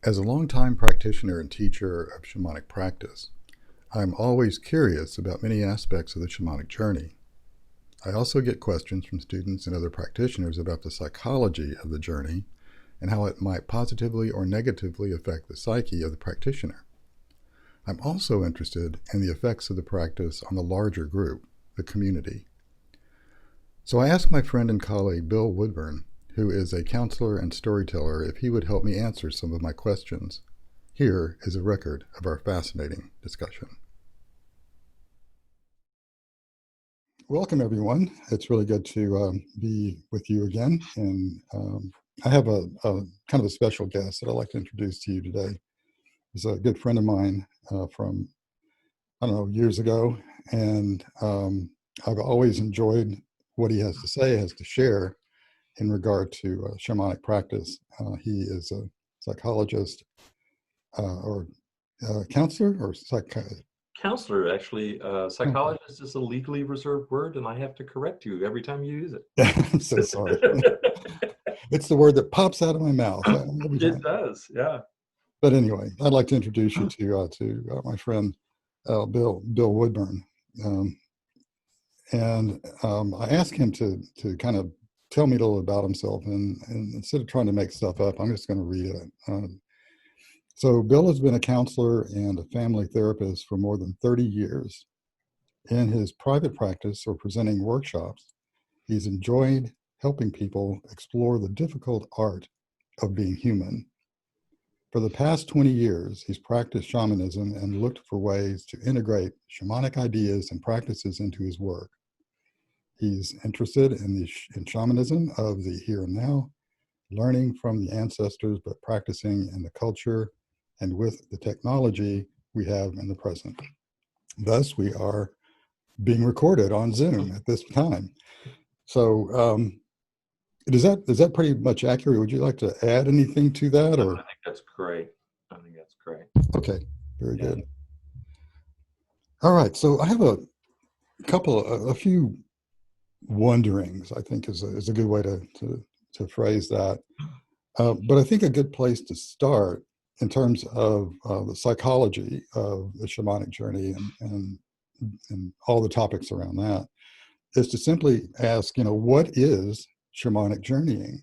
As a longtime practitioner and teacher of shamanic practice, I'm always curious about many aspects of the shamanic journey. I also get questions from students and other practitioners about the psychology of the journey and how it might positively or negatively affect the psyche of the practitioner. I'm also interested in the effects of the practice on the larger group, the community. So I asked my friend and colleague Bill Woodburn, who is a counselor and storyteller, if he would help me answer some of my questions. Here is a record of our fascinating discussion. Welcome, everyone. It's really good to be with you again. And I have a kind of a special guest that I'd like to introduce to you today. He's a good friend of mine from, I don't know, years ago. And I've always enjoyed what he has to say, has to share in regard to shamanic practice. He is a psychologist or counselor or Counselor, actually. Psychologist is a legally reserved word, and I have to correct you every time you use I'm so sorry. it. It's the word that pops out of my mouth every It time. does, yeah. But anyway, I'd like to introduce you to my friend Bill Woodburn, um, and I asked him to kind of tell me a little about himself, and instead of trying to make stuff up, I'm just going to read it. So Bill has been a counselor and a family therapist for more than 30 years. In his private practice or presenting workshops, he's enjoyed helping people explore the difficult art of being human. For the past 20 years, he's practiced shamanism and looked for ways to integrate shamanic ideas and practices into his work. He's interested in shamanism of the here and now, learning from the ancestors, but practicing in the culture and with the technology we have in the present. Thus, we are being recorded on Zoom at this time. So, is that pretty much accurate? Would you like to add anything to that, I or think that's great. I think that's great. okay, very Yeah. good. All right, so I have a few wonderings. I think is a good way to phrase that. But I think a good place to start in terms of the psychology of the shamanic journey and all the topics around that is to simply ask, what is shamanic journeying?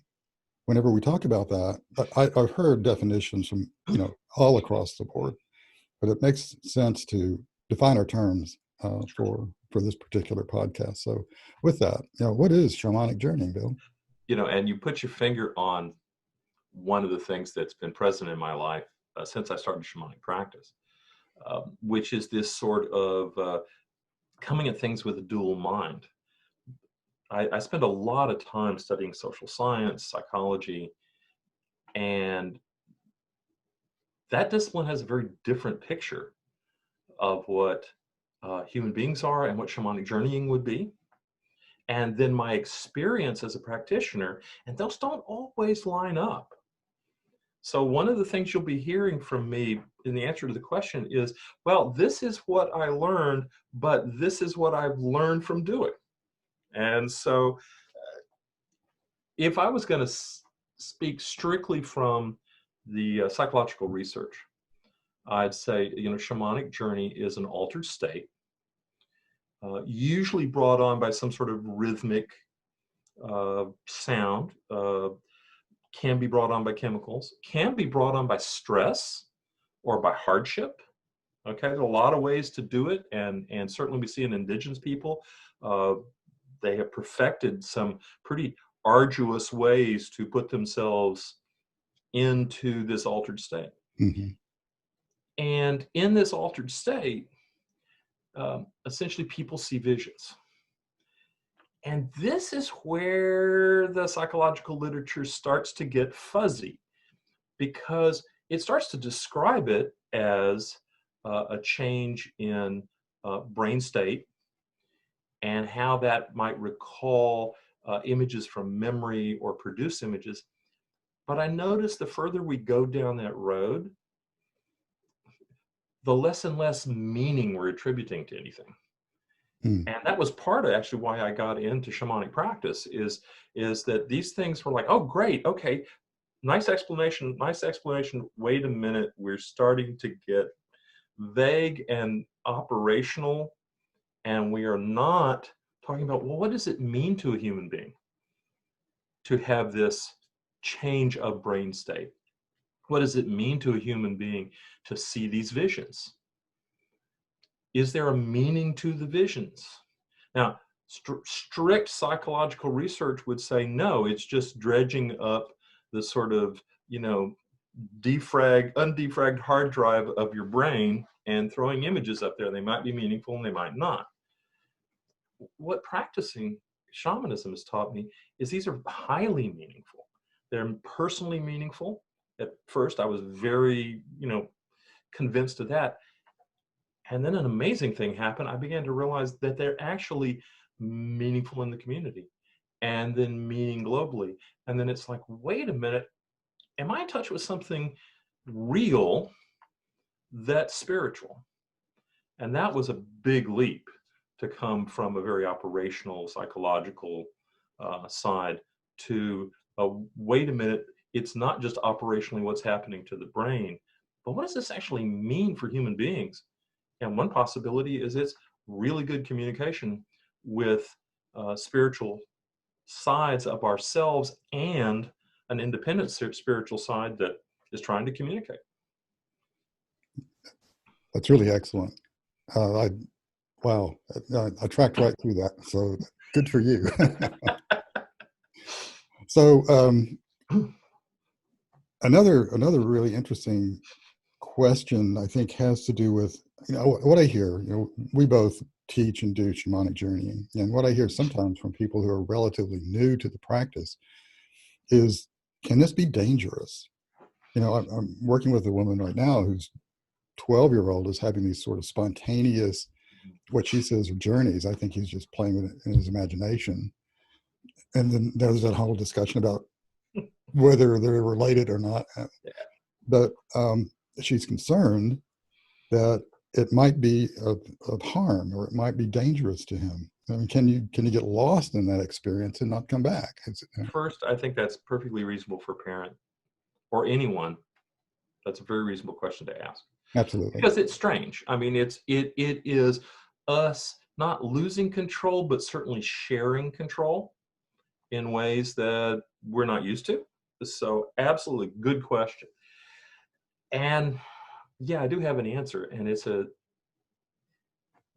Whenever we talk about that, I've heard definitions from, all across the board, but it makes sense to define our terms for this particular podcast. So with that, what is shamanic journeying, Bill? And you put your finger on one of the things that's been present in my life since I started shamanic practice, which is this sort of coming at things with a dual mind. I spent a lot of time studying social science, psychology, and that discipline has a very different picture of what human beings are and what shamanic journeying would be. And then my experience as a practitioner, and those don't always line up. So one of the things you'll be hearing from me in the answer to the question is, well, this is what I learned, but this is what I've learned from doing. And so if I was going to speak strictly from the psychological research, I'd say, shamanic journey is an altered state, usually brought on by some sort of rhythmic sound, can be brought on by chemicals, can be brought on by stress or by hardship. Okay, there are a lot of ways to do it, and certainly we see in indigenous people, they have perfected some pretty arduous ways to put themselves into this altered state. Mm-hmm. And in this altered state, essentially people see visions. And this is where the psychological literature starts to get fuzzy, because it starts to describe it as a change in brain state and how that might recall images from memory or produce images. But I notice the further we go down that road, the less and less meaning we're attributing to anything. Mm. And that was part of actually why I got into shamanic practice is that these things were like, oh, great, okay, nice explanation, nice explanation. Wait a minute, we're starting to get vague and operational, and we are not talking about, well, what does it mean to a human being to have this change of brain state? What does it mean to a human being to see these visions? Is there a meaning to the visions? Now, strict psychological research would say no, it's just dredging up the sort of, undefragged hard drive of your brain and throwing images up there. They might be meaningful and they might not. What practicing shamanism has taught me is these are highly meaningful. They're personally meaningful. At first, I was very, convinced of that. And then an amazing thing happened. I began to realize that they're actually meaningful in the community and then meaning globally. And then it's like, wait a minute, am I in touch with something real that's spiritual? And that was a big leap to come from a very operational, psychological side to, wait a minute, it's not just operationally what's happening to the brain, but what does this actually mean for human beings? And one possibility is it's really good communication with spiritual sides of ourselves and an independent spiritual side that is trying to communicate. That's really excellent. Wow, I tracked right through that. So good for you. So another really interesting question, I think, has to do with, what I hear. We both teach and do shamanic journeying, and what I hear sometimes from people who are relatively new to the practice is, can this be dangerous? I'm working with a woman right now whose 12-year-old is having these sort of spontaneous, what she says are journeys. I think he's just playing with it in his imagination. And then there's that whole discussion about whether they're related or not. But she's concerned that it might be of harm, or it might be dangerous to him. I mean, can you get lost in that experience and not come back? First, I think that's perfectly reasonable for a parent or anyone. That's a very reasonable question to ask. Absolutely. Because it's strange. I mean, it is us not losing control, but certainly sharing control in ways that we're not used to. So absolutely good question. And yeah, I do have an answer. And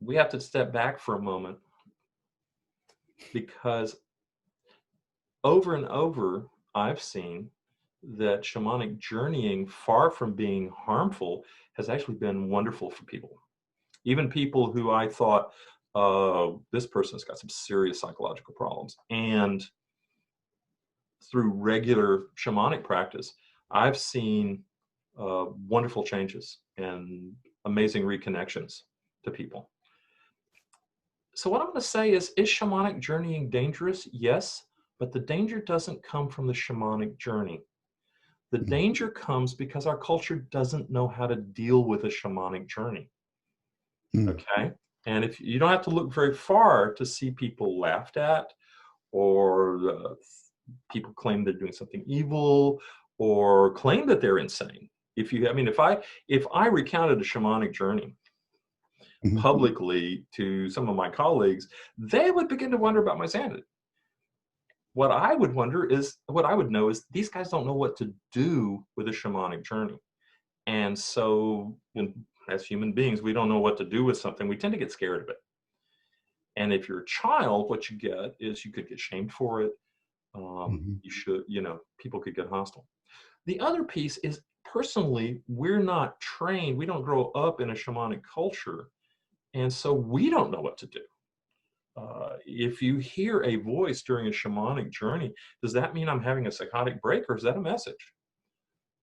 we have to step back for a moment, because over and over, I've seen that shamanic journeying, far from being harmful, has actually been wonderful for people. Even people who I thought, this person's got some serious psychological problems. And through regular shamanic practice, I've seen wonderful changes and amazing reconnections to people. So what I'm going to say is shamanic journeying dangerous? Yes, but the danger doesn't come from the shamanic journey. The danger comes because our culture doesn't know how to deal with a shamanic journey. Okay? And if you don't have to look very far to see people laughed at, or people claim they're doing something evil, or claim that they're insane. If I recounted a shamanic journey publicly to some of my colleagues, they would begin to wonder about my sanity. What I would know is these guys don't know what to do with a shamanic journey. And so as human beings, we don't know what to do with something. We tend to get scared of it. And if you're a child, what you get is you could get shamed for it. People could get hostile. The other piece is, personally, we're not trained. We don't grow up in a shamanic culture. And so we don't know what to do. If you hear a voice during a shamanic journey, does that mean I'm having a psychotic break, or is that a message?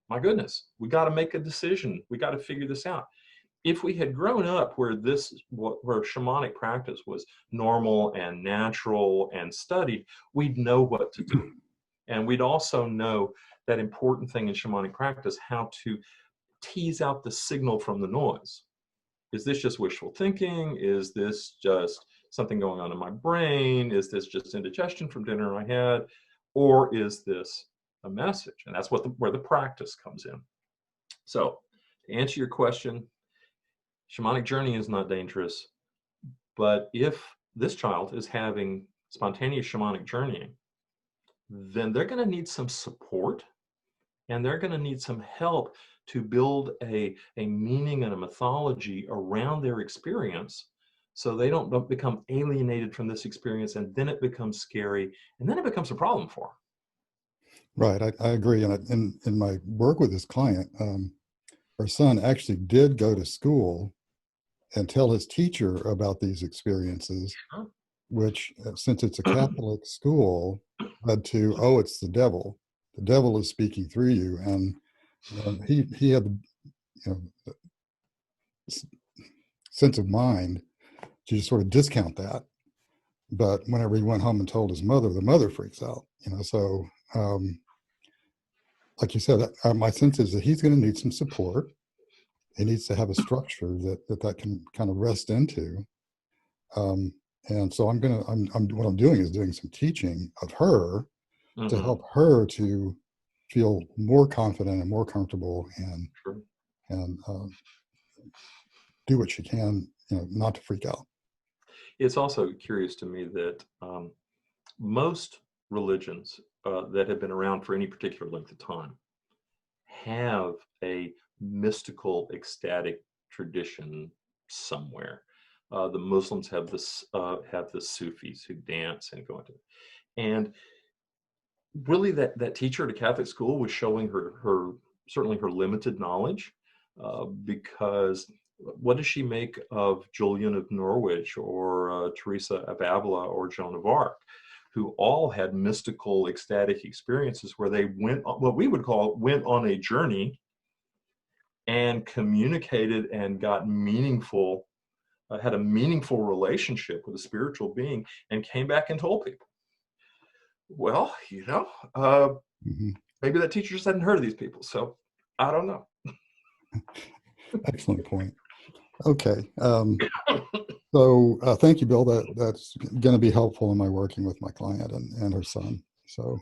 My goodness, we got to make a decision. We got to figure this out. If we had grown up where shamanic practice was normal and natural and studied, we'd know what to do. And we'd also know that important thing in shamanic practice, how to tease out the signal from the noise. Is this just wishful thinking? Is this just something going on in my brain? Is this just indigestion from dinner I had? Or is this a message. And that's where the practice comes in. So to answer your question, shamanic journey is not dangerous, but if this child is having spontaneous shamanic journeying, then they're going to need some support, and they're going to need some help to build a meaning and a mythology around their experience, so they don't become alienated from this experience, and then it becomes scary, and then it becomes a problem for Right. I agree. And in my work with this client, our son actually did go to school and tell his teacher about these experiences, them. which, since it's a Catholic school, led to, oh, it's the devil. The devil is speaking through you. And he had the, the sense of mind to just sort of discount that. But whenever he went home and told his mother, the mother freaks out. So like you said, my sense is that he's going to need some support. He needs to have a structure that can kind of rest into. And so what I'm doing is doing some teaching of her to help her to feel more confident and more comfortable, and Sure. and do what she can, not to freak out. It's also curious to me that most religions that have been around for any particular length of time have a mystical, ecstatic tradition somewhere. The Muslims have the Sufis who dance and go into it. And really, that teacher at a Catholic school was showing her certainly her limited knowledge, because what does she make of Julian of Norwich, or Teresa of Avila, or Joan of Arc, who all had mystical, ecstatic experiences where they what we would call went on a journey and communicated and got meaningful, had a meaningful relationship with a spiritual being, and came back and told people. Well, Mm-hmm. maybe that teacher just hadn't heard of these people, so I don't know. Excellent point. Okay. So thank you, Bill. That's going to be helpful in my working with my client and her son. So,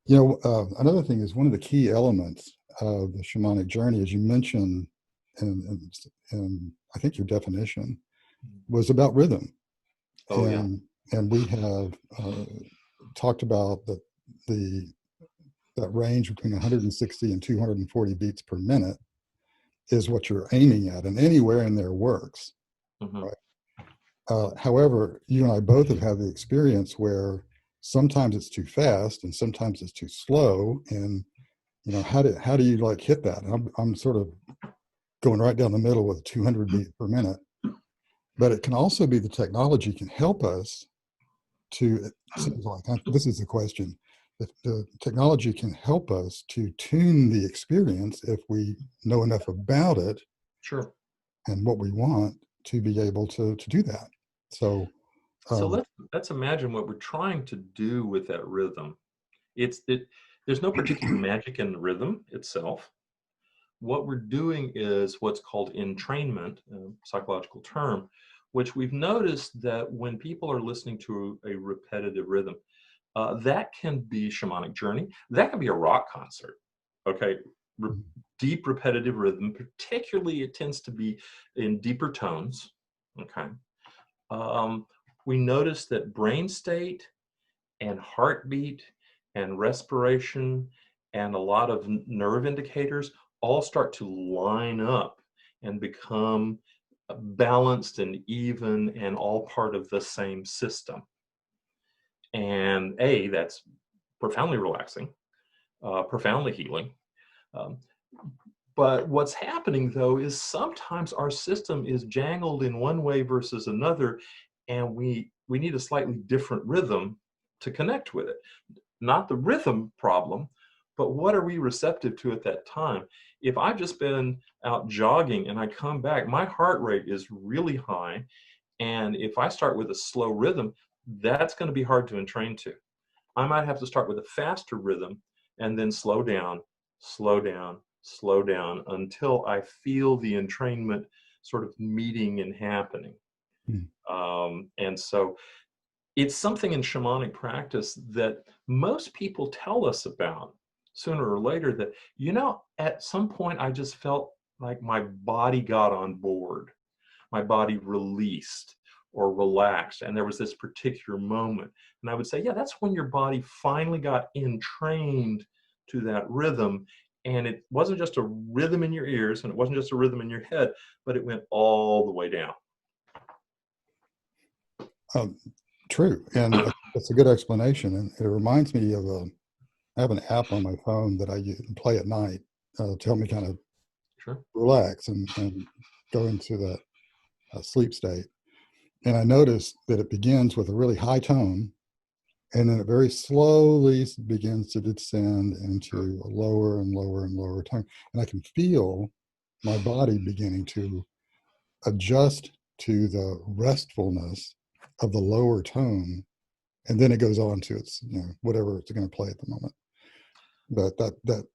another thing is, one of the key elements of the shamanic journey, as you mentioned, and I think your definition was about rhythm. Oh, yeah. And we have talked about that range between 160 and 240 beats per minute is what you're aiming at, and anywhere in there works. Mm-hmm. Right? However, you and I both have had the experience where sometimes it's too fast and sometimes it's too slow, and how do you like hit that? And I'm sort of going right down the middle with 200 beats per minute. But it can also be the technology can help us to, it seems like, this is the question, the technology can help us to tune the experience if we know enough about it. Sure. And what we want to be able to do that. So let's imagine what we're trying to do with that rhythm. There's no particular magic in the rhythm itself. What we're doing is what's called entrainment, a psychological term, which we've noticed that when people are listening to a repetitive rhythm, that can be shamanic journey. That can be a rock concert. Okay. Deep repetitive rhythm, particularly it tends to be in deeper tones. Okay. We notice that brain state and heartbeat and respiration and a lot of nerve indicators all start to line up and become balanced and even and all part of the same system. And that's profoundly relaxing, profoundly healing. But what's happening, though, is sometimes our system is jangled in one way versus another, and we need a slightly different rhythm to connect with it. Not the rhythm problem, but what are we receptive to at that time? If I've just been out jogging and I come back, my heart rate is really high, and if I start with a slow rhythm, that's going to be hard to entrain to. I might have to start with a faster rhythm and then slow down, slow down, slow down until I feel the entrainment sort of meeting and happening. And so it's something in shamanic practice that most people tell us about sooner or later, that, at some point I just felt like my body got on board, my body released or relaxed, and there was this particular moment. And I would say, yeah, that's when your body finally got entrained to that rhythm. And it wasn't just a rhythm in your ears, and it wasn't just a rhythm in your head, but it went all the way down. True, and that's a good explanation. And it reminds me of I have an app on my phone that I play at night to help me kind of Sure. relax and go into that sleep state. And I noticed that it begins with a really high tone, and then it very slowly begins to descend into a lower and lower and lower tone. And I can feel my body beginning to adjust to the restfulness of the lower tone. And then it goes on to its, whatever it's going to play at the moment. But that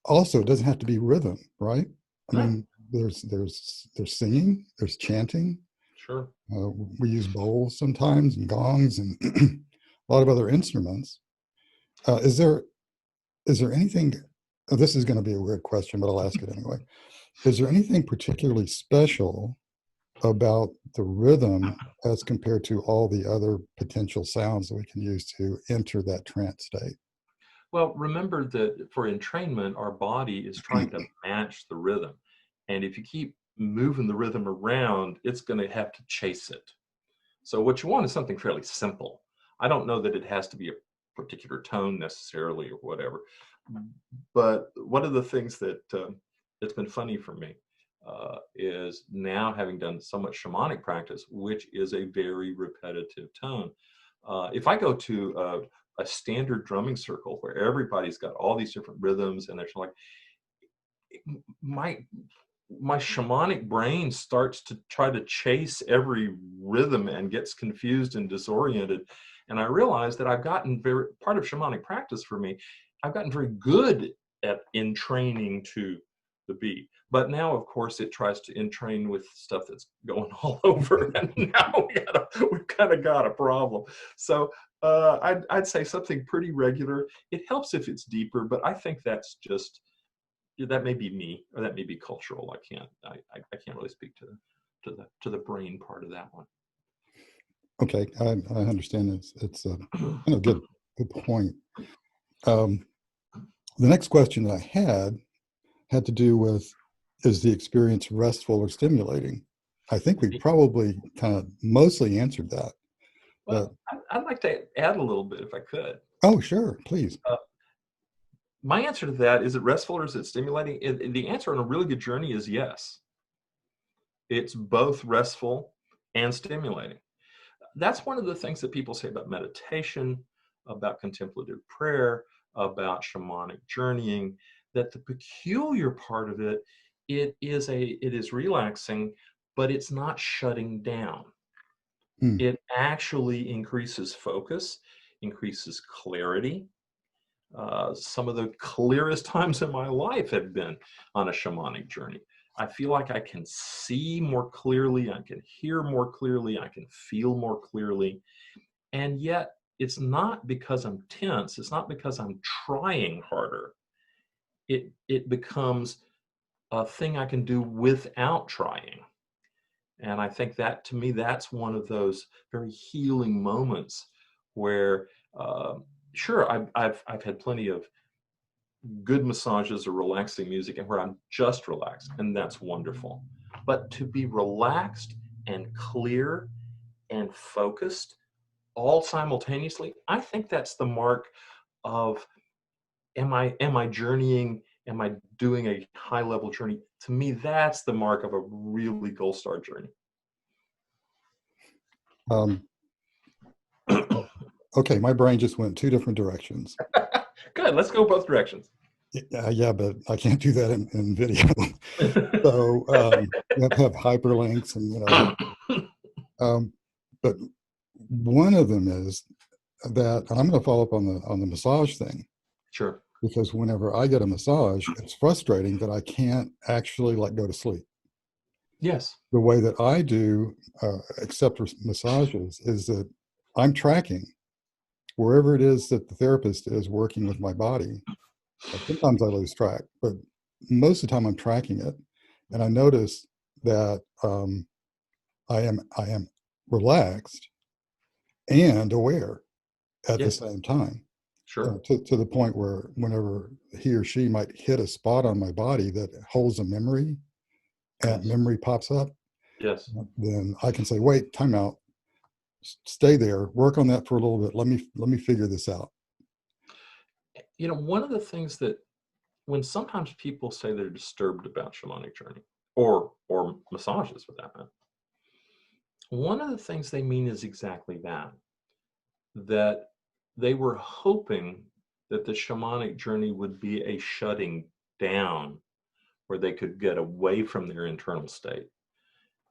also, it doesn't have to be rhythm, right? I Right. mean, there's singing, there's chanting. Sure. We use bowls sometimes and gongs and a lot of other instruments. Is there anything? This is going to be a weird question, but I'll ask it anyway. Is there anything particularly special about the rhythm as compared to all the other potential sounds that we can use to enter that trance state? Well, remember that for entrainment, our body is trying to match the rhythm. And if you keep moving the rhythm around, it's going to have to chase it. So what you want is something fairly simple. I don't know that it has to be a particular tone necessarily or whatever. But one of the things that it's been funny for me is now having done so much shamanic practice, which is a very repetitive tone. If I go to a standard drumming circle where everybody's got all these different rhythms, and it's like my shamanic brain starts to try to chase every rhythm and gets confused and disoriented. And I realized that part of shamanic practice for me, I've gotten very good at entraining to the beat. But now, of course, it tries to entrain with stuff that's going all over, and now we've kind of got a problem. So I'd say something pretty regular. It helps if it's deeper, but I think that's just, that may be me, or that may be cultural. I can't really speak to the brain part of that one. Okay, I understand. It's a good point. The next question that I had to do with, is the experience restful or stimulating? I think we probably kind of mostly answered that. Well, I'd like to add a little bit if I could. Oh, sure, please. My answer to that, is it restful or is it stimulating? The answer on a really good journey is yes. It's both restful and stimulating. That's one of the things that people say about meditation, about contemplative prayer, about shamanic journeying, that the peculiar part of it, it is relaxing, but it's not shutting down. It actually increases focus, increases clarity. Some of the clearest times in my life have been on a shamanic journey. I feel like I can see more clearly, I can hear more clearly, I can feel more clearly. And yet, it's not because I'm tense, it's not because I'm trying harder. It becomes a thing I can do without trying. And I think that, to me, that's one of those very healing moments where, sure, I've had plenty of good massages or relaxing music and where I'm just relaxed, and that's wonderful. But to be relaxed and clear and focused all simultaneously, I think that's the mark of, am I journeying? Am I doing a high level journey? To me, that's the mark of a really gold star journey. Okay, my brain just went two different directions. Good, let's go both directions. Yeah, but I can't do that in video. So you have to have hyperlinks and but one of them is that, and I'm going to follow up on the massage thing. Sure. Because whenever I get a massage, it's frustrating that I can't actually go to sleep. Yes. The way that I do accept massages is that I'm tracking wherever it is that the therapist is working with my body. Sometimes I lose track, but most of the time I'm tracking it, and I notice that I am relaxed and aware at the Yeah, same time, sure. to the point where whenever he or she might hit a spot on my body that holds a memory, and Yes. memory pops up, Yes. then I can say, "Wait, time out. Stay there. Work on that for a little bit. Let me figure this out." One of the things that when sometimes people say they're disturbed about shamanic journey or massages for that matter, one of the things they mean is exactly that, that they were hoping that the shamanic journey would be a shutting down where they could get away from their internal state.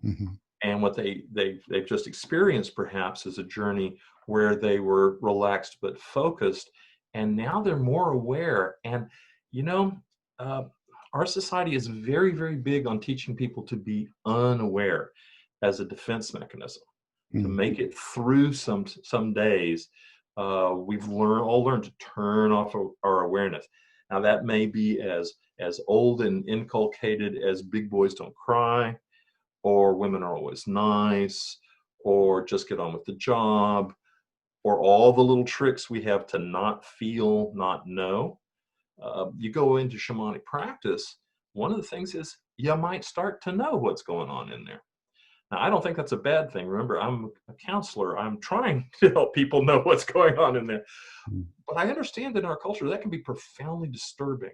Hmm. And what they've just experienced perhaps is a journey where they were relaxed but focused, and now they're more aware. And you know uh, our society is very, very big on teaching people to be unaware as a defense mechanism to Hmm. make it through some days. We've all learned to turn off our awareness. Now that may be as old and inculcated as big boys don't cry, or women are always nice, or just get on with the job, or all the little tricks we have to not feel, not know. You go into shamanic practice, one of the things is you might start to know what's going on in there. Now, I don't think that's a bad thing. Remember, I'm a counselor. I'm trying to help people know what's going on in there. But I understand that in our culture, that can be profoundly disturbing.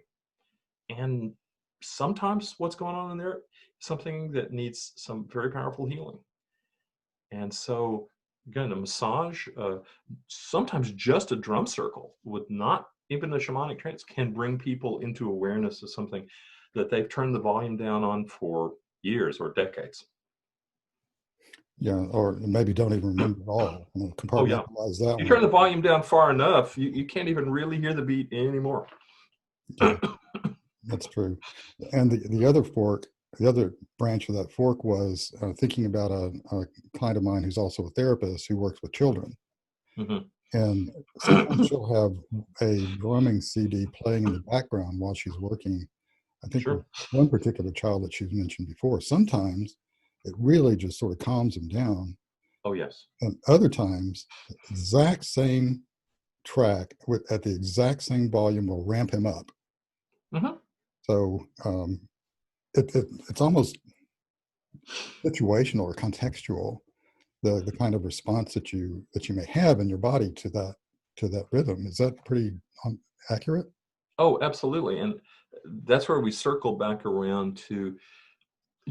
And sometimes what's going on in there is something that needs some very powerful healing. And so, again, a massage, sometimes just a drum circle would not, even a shamanic trance can bring people into awareness of something that they've turned the volume down on for years or decades. Yeah, or maybe don't even remember at all. Oh, yeah. Compartmentalize that You one. turn the volume down far enough, you can't even really hear the beat anymore. Yeah, that's true. And the other fork, the other branch of that fork was thinking about a client of mine who's also a therapist who works with children. Hmm. And sometimes she'll have a drumming CD playing in the background while she's working. I think with Sure. one particular child that she's mentioned before, sometimes it really just sort of calms him down. Oh, yes. And other times, the exact same track at the exact same volume will ramp him up. Hmm. So it's almost situational or contextual, the kind of response that you may have in your body to that rhythm. Is that pretty accurate? Oh, absolutely. And that's where we circle back around to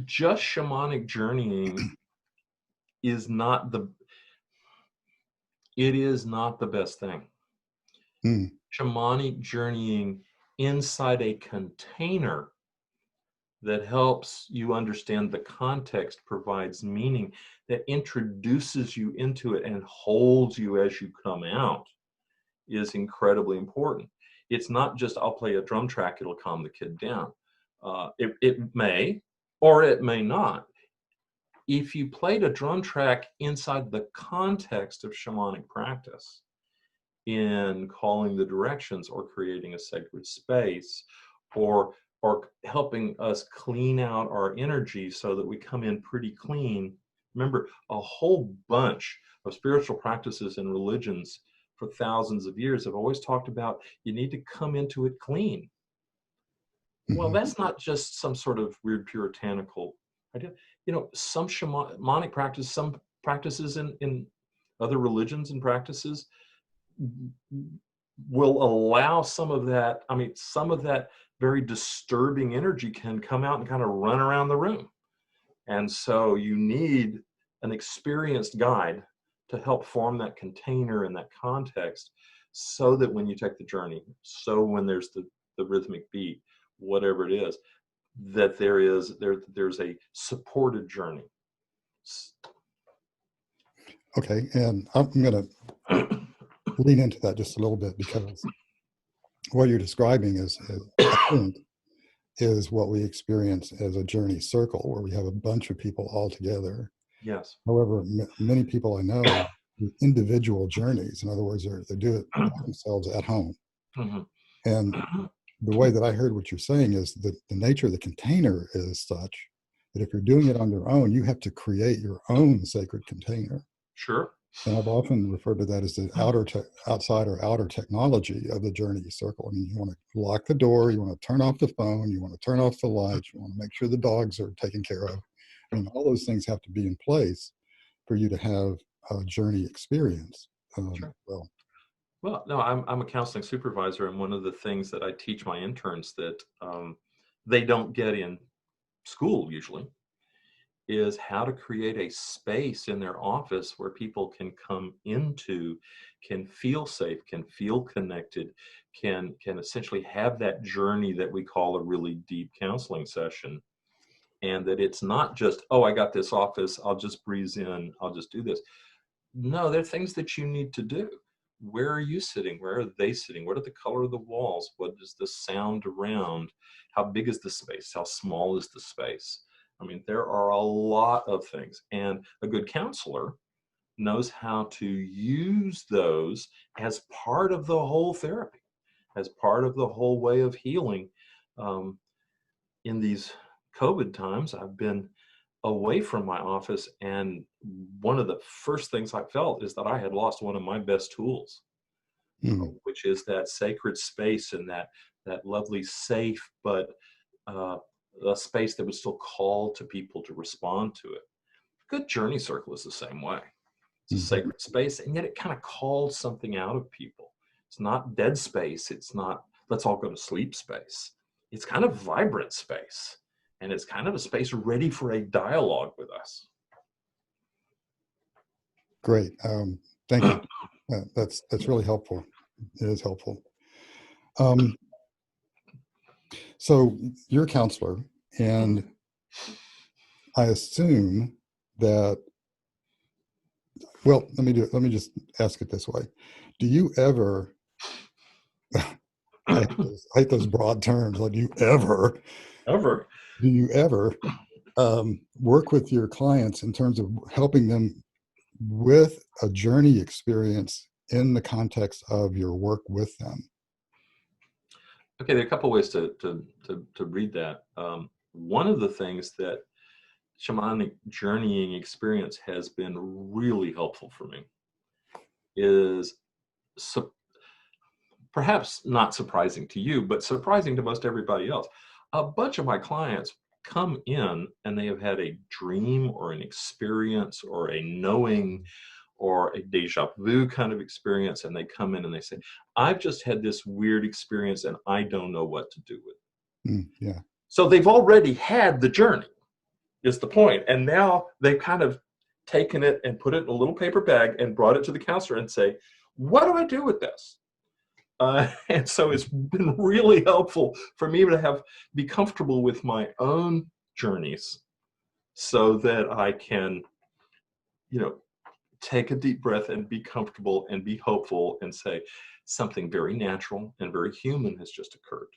just shamanic journeying is not the it is not the best thing. Mm, Shamanic journeying inside a container that helps you understand the context, provides meaning, that introduces you into it and holds you as you come out is incredibly important. It's not just I'll play a drum track, it'll calm the kid down. It may or it may not. If you played a drum track inside the context of shamanic practice, in calling the directions or creating a sacred space, or helping us clean out our energy so that we come in pretty clean. Remember, a whole bunch of spiritual practices and religions for thousands of years have always talked about you need to come into it clean. Well, mhm. that's not just some sort of weird puritanical idea. Some shamanic practice, some practices in other religions and practices will allow some of that. I mean, some of that very disturbing energy can come out and kind of run around the room. And so you need an experienced guide to help form that container and that context so that when you take the journey, so when there's the rhythmic beat, whatever it is, that there's a supported journey. Okay, and I'm going to lean into that just a little bit because what you're describing I think, is what we experience as a journey circle, where we have a bunch of people all together. Yes. However, many people I know individual journeys. In other words, they do it by themselves at home. Mhm. And the way that I heard what you're saying is that the nature of the container is such that if you're doing it on your own, you have to create your own sacred container. Sure. And I've often referred to that as the outside or outer technology of the journey circle. I mean, you want to lock the door, you want to turn off the phone, you want to turn off the lights, you want to make sure the dogs are taken care of. I mean, all those things have to be in place for you to have a journey experience. Sure. Well, Well, no, I'm a counseling supervisor, and one of the things that I teach my interns that they don't get in school usually is how to create a space in their office where people can come into, can feel safe, can feel connected, can essentially have that journey that we call a really deep counseling session. And that it's not just, oh, I got this office, I'll just breeze in, I'll just do this. No, there are things that you need to do. Where are you sitting? Where are they sitting? What are the color of the walls? What is the sound around? How big is the space? How small is the space? I mean, there are a lot of things. And a good counselor knows how to use those as part of the whole therapy, as part of the whole way of healing. Um, in these COVID times, I've been away from my office, and one of the first things I felt is that I had lost one of my best tools, hmm, which is that sacred space and that lovely, safe, but uh, a space that would still call to people to respond to it. Good journey circle is the same way. It's a hmm, sacred space, and yet it kind of calls something out of people. It's not dead space. It's not let's all go to sleep space. It's kind of vibrant space, and it's kind of a space ready for a dialogue with us. great. Thank you. That's really helpful. It is helpful. Um, so you're a counselor, and I assume that, well, let me just ask it this way. Do you ever, I hate those broad terms, like Ever. do you ever work with your clients in terms of helping them with a journey experience in the context of your work with them? Okay, there are a couple ways to read that. One of the things that shamanic journeying experience has been really helpful for me is perhaps not surprising to you, but surprising to most everybody else. A bunch of my clients come in and they have had a dream or an experience or a knowing or a deja vu kind of experience, and they come in and they say, I've just had this weird experience and I don't know what to do with it. Yeah. So they've already had the journey, is the point. And now they've kind of taken it and put it in a little paper bag and brought it to the counselor and say, what do I do with this? And so it's been really helpful for me to be comfortable with my own journeys so that I can, you know, take a deep breath and be comfortable and be hopeful and say something very natural and very human has just occurred.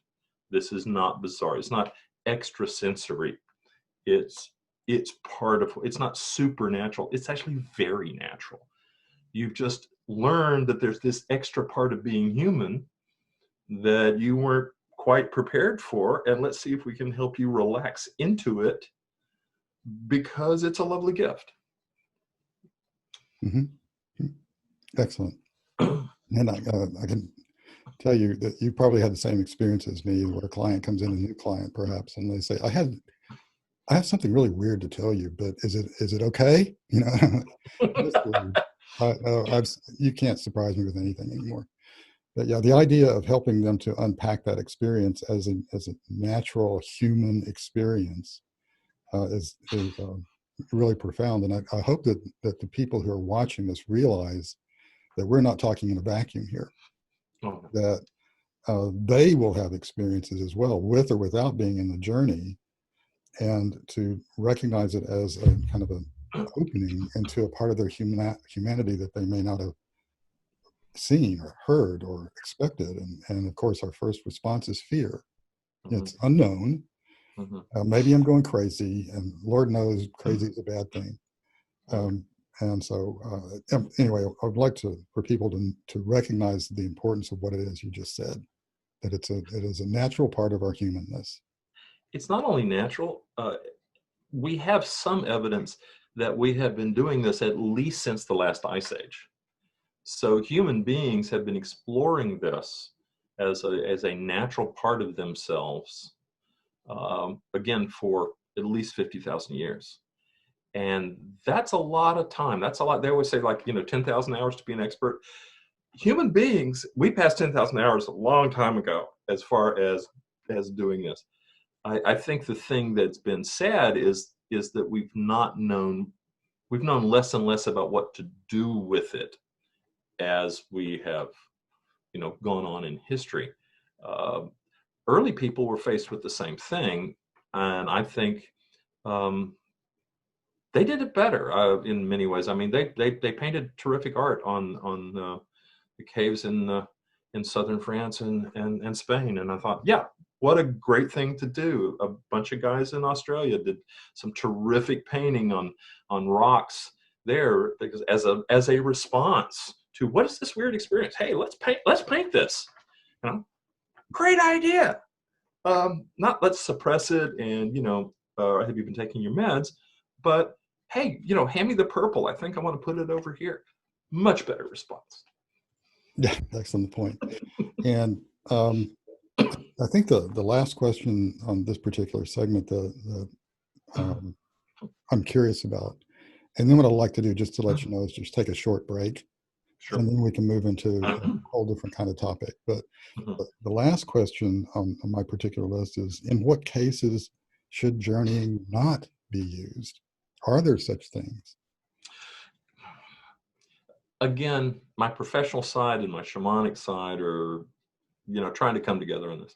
This is not bizarre. It's not extrasensory. It's it's part of, it's not supernatural. It's actually very natural. You've just learned that there's this extra part of being human that you weren't quite prepared for, and let's see if we can help you relax into it because it's a lovely gift. Hmm. Excellent. And I can tell you that you probably had the same experience as me, where a client comes in, a new client perhaps, and they say, I have something really weird to tell you, but is it okay? You know, that's weird. You can't surprise me with anything anymore. But yeah, the idea of helping them to unpack that experience as a natural human experience is really profound. And I hope that the people who are watching this realize that we're not talking in a vacuum here, Oh, that they will have experiences as well, with or without being in the journey, and to recognize it as a kind of an opening into a part of their humanity that they may not have seen or heard or expected. And of course, our first response is fear. mhm, It's unknown. mhm, Maybe I'm going crazy, and Lord knows crazy is a bad thing. mhm. And so, anyway, I would like for people to recognize the importance of what it is you just said, that it is a natural part of our humanness. It's not only natural, we have some evidence that we have been doing this at least since the last ice age. So human beings have been exploring this as a natural part of themselves, again, for at least 50,000 years. And that's a lot of time. That's a lot. They always say, like, 10,000 hours to be an expert. Human beings, we passed 10,000 hours a long time ago as far as doing this. I think the thing that's been sad is that we've known less and less about what to do with it as we have, gone on in history. Early people were faced with the same thing, and I think they did it better in many ways. I mean, they painted terrific art on the caves in southern France and Spain, and I thought, yeah, what a great thing to do. A bunch of guys in Australia did some terrific painting on rocks there, because as a response to what is this weird experience. Hey, let's paint this. Great idea. Not let's suppress it and have you been taking your meds, but hey, hand me the purple. I think I want to put it over here. Much better response. Yeah, excellent point. And I think the last question on this particular segment, I'm curious about, and then what I'd like to do, just to let you know, is just take a short break. Sure. And then we can move into a whole different kind of topic. But the last question on my particular list is, in what cases should journeying not be used? Are there such things? Again, my professional side and my shamanic side are, trying to come together on this.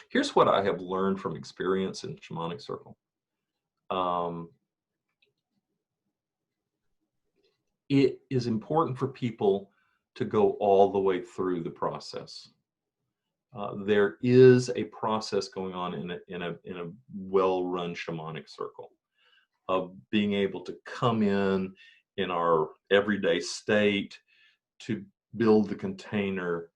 Here's what I have learned from experience in shamanic circle. It is important for people to go all the way through the process. There is a process going on in a well-run shamanic circle of being able to come in our everyday state, to build the container,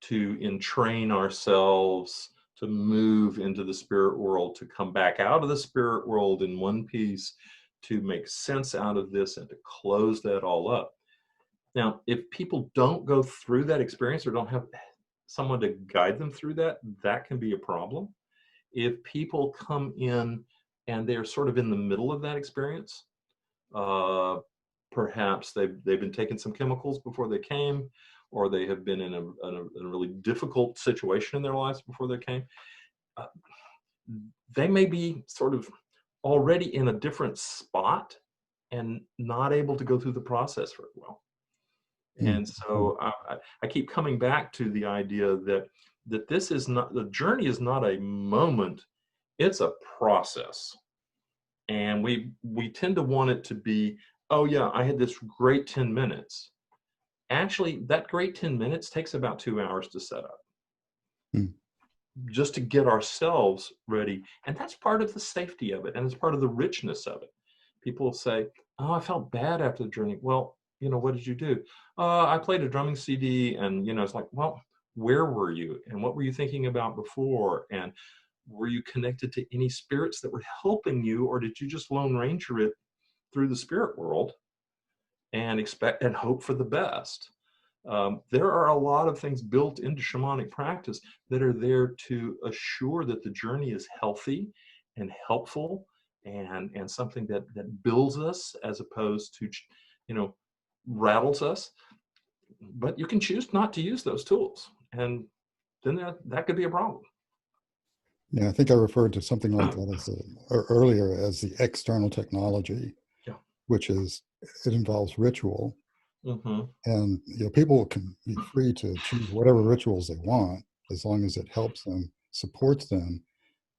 to entrain ourselves, to move into the spirit world, to come back out of the spirit world in one piece, to make sense out of this and to close that all up. Now, if people don't go through that experience or don't have someone to guide them through that, that can be a problem. If people come in and they're sort of in the middle of that experience, perhaps they've been taking some chemicals before they came, or they have been in a really difficult situation in their lives before they came, they may be sort of already in a different spot and not able to go through the process very well. And so I keep coming back to the idea that this is not, the journey is not a moment, it's a process. And we tend to want it to be, oh yeah, I had this great 10 minutes. Actually, that great 10 minutes takes about 2 hours to set up. Just to get ourselves ready. And that's part of the safety of it, and it's part of the richness of it. People say, oh, I felt bad after the journey. Well, what did you do? I played a drumming CD, and it's like, well, where were you? And what were you thinking about before? And were you connected to any spirits that were helping you, or did you just Lone Ranger it through the spirit world and expect and hope for the best? There are a lot of things built into shamanic practice that are there to assure that the journey is healthy and helpful and something that builds us as opposed to, rattles us. But you can choose not to use those tools, and then that could be a problem. Yeah, I think I referred to something like that earlier as the external technology, which is, it involves ritual. And people can be free to choose whatever rituals they want as long as it helps them, supports them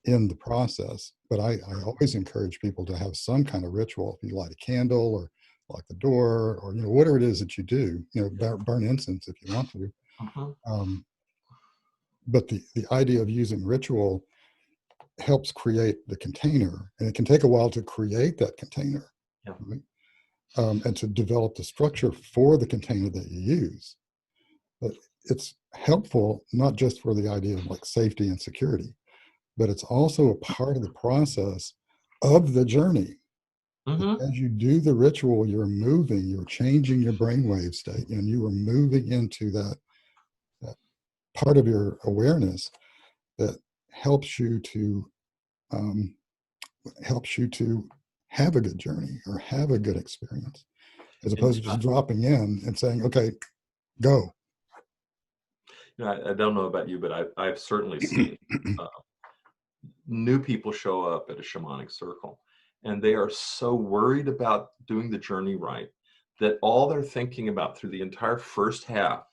in the process. But I always encourage people to have some kind of ritual. If you light a candle or lock the door, or whatever it is that you do, burn incense if you want to. But the idea of using ritual helps create the container, and it can take a while to create that container. Right? and to develop the structure for the container that you use. But it's helpful not just for the idea of like safety and security, but it's also a part of the process of the journey. Mm-hmm. As you do the ritual, you're changing your brainwave state, and you are moving into that part of your awareness that helps you to um, have a good journey or have a good experience, as And opposed to just dropping in and saying, "Okay, go." I don't know about you, but I've certainly seen uh, new people show up at a shamanic circle, and they are so worried about doing the journey right that all they're thinking about through the entire first half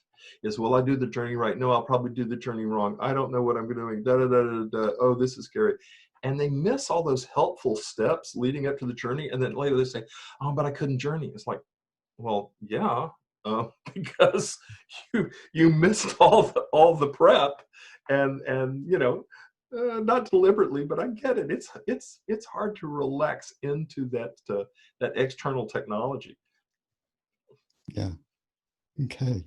is, will I do the journey right? No, I'll probably do the journey wrong. I don't know what I'm doing. Da, da, da, da, da. Oh, this is scary. And they miss all those helpful steps leading up to the journey. And then later they say, oh, but I couldn't journey. It's like, well, yeah, because you missed all the prep, and not deliberately, but I get it. It's hard to relax into that external technology. Yeah. Okay.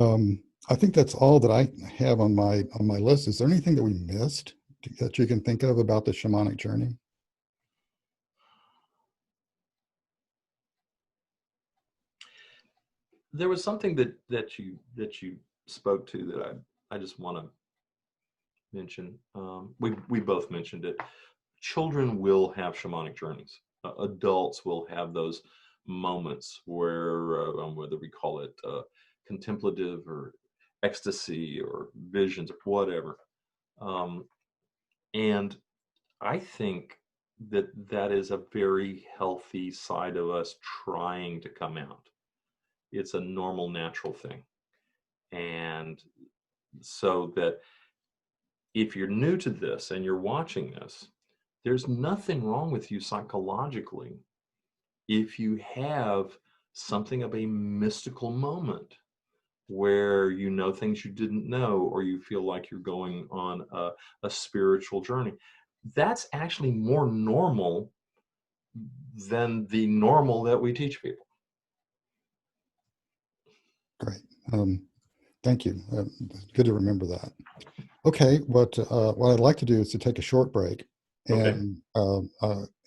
I think that's all that I have on my list. Is there anything that we missed that you can think of about the shamanic journey? There was something that you spoke to that I just want to mention. We both mentioned it. Children will have shamanic journeys. Adults will have those moments whether we call it contemplative or ecstasy or visions or whatever. Um, and I think that is a very healthy side of us trying to come out. It's a normal, natural thing. And so that if you're new to this and you're watching this, there's nothing wrong with you psychologically if you have something of a mystical moment where you know things you didn't know, or you feel like you're going on a spiritual journey. That's actually more normal than the normal that we teach people. Great. Thank you. Good to remember that. Okay, what I'd like to do is to take a short break Okay.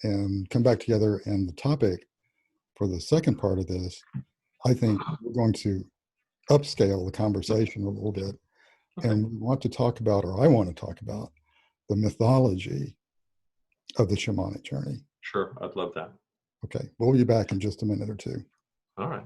and come back together. And the topic for the second part of this, I think we're going to upscale the conversation a little bit, Okay. and we want to talk about, or I want to talk about, the mythology of the shamanic journey. Sure. I'd love that. Okay, we'll be back in just a minute or two. All right.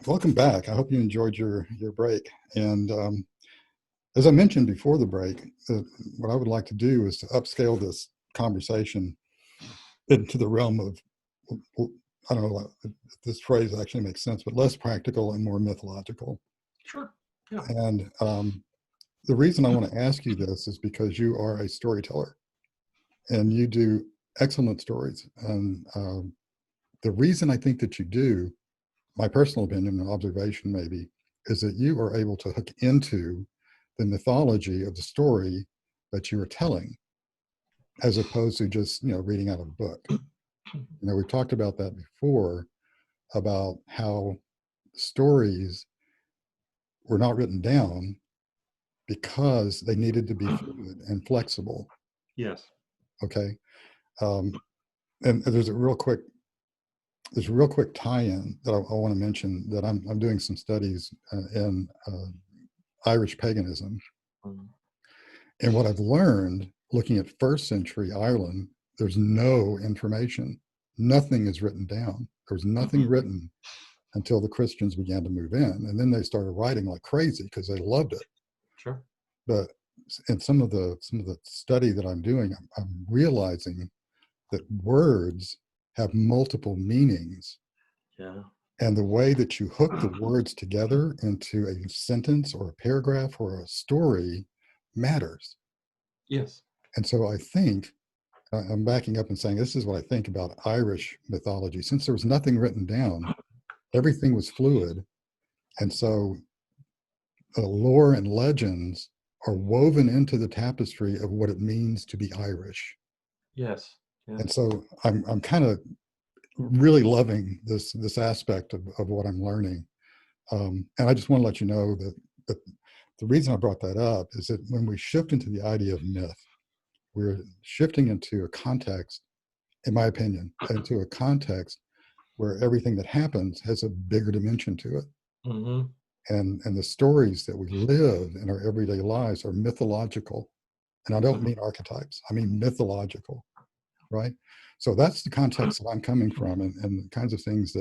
Welcome back. I hope you enjoyed your break. And as I mentioned before the break, what I would like to do is to upscale this conversation into the realm of, I don't know if this phrase actually makes sense, but less practical and more mythological. Sure. Yeah. And the reason I want to ask you this is because you are a storyteller and you do excellent stories. And the reason I think that you do, my personal opinion and observation maybe, is that you are able to hook into the mythology of the story that you are telling, as opposed to just, reading out of a book. We've talked about that before, about how stories were not written down because they needed to be fluid and flexible. Yes. Okay. And there's a real quick tie-in that I want to mention, that I'm doing some studies in Irish paganism. Mm. And what I've learned looking at first century Ireland, there's no information. Nothing is written down. There was nothing written until the Christians began to move in. And then they started writing like crazy because they loved it. Sure. But in some of the study that I'm doing, I'm realizing that words have multiple meanings. Yeah. And the way that you hook the words together into a sentence or a paragraph or a story matters. Yes. And so I think, I'm backing up and saying, this is what I think about Irish mythology. Since there was nothing written down, everything was fluid. And so lore and legends are woven into the tapestry of what it means to be Irish. Yes. And Yes. so I'm kind of really loving this aspect of what I'm learning. And I just want to let you know that the reason I brought that up is that when we shift into the idea of myth, we're shifting into a context, in my opinion, into a context where everything that happens has a bigger dimension to it. Mm-hmm. And the stories that we live in our everyday lives are mythological. And I don't mean archetypes, I mean mythological, right? So that's the context that I'm coming from, and the kinds of things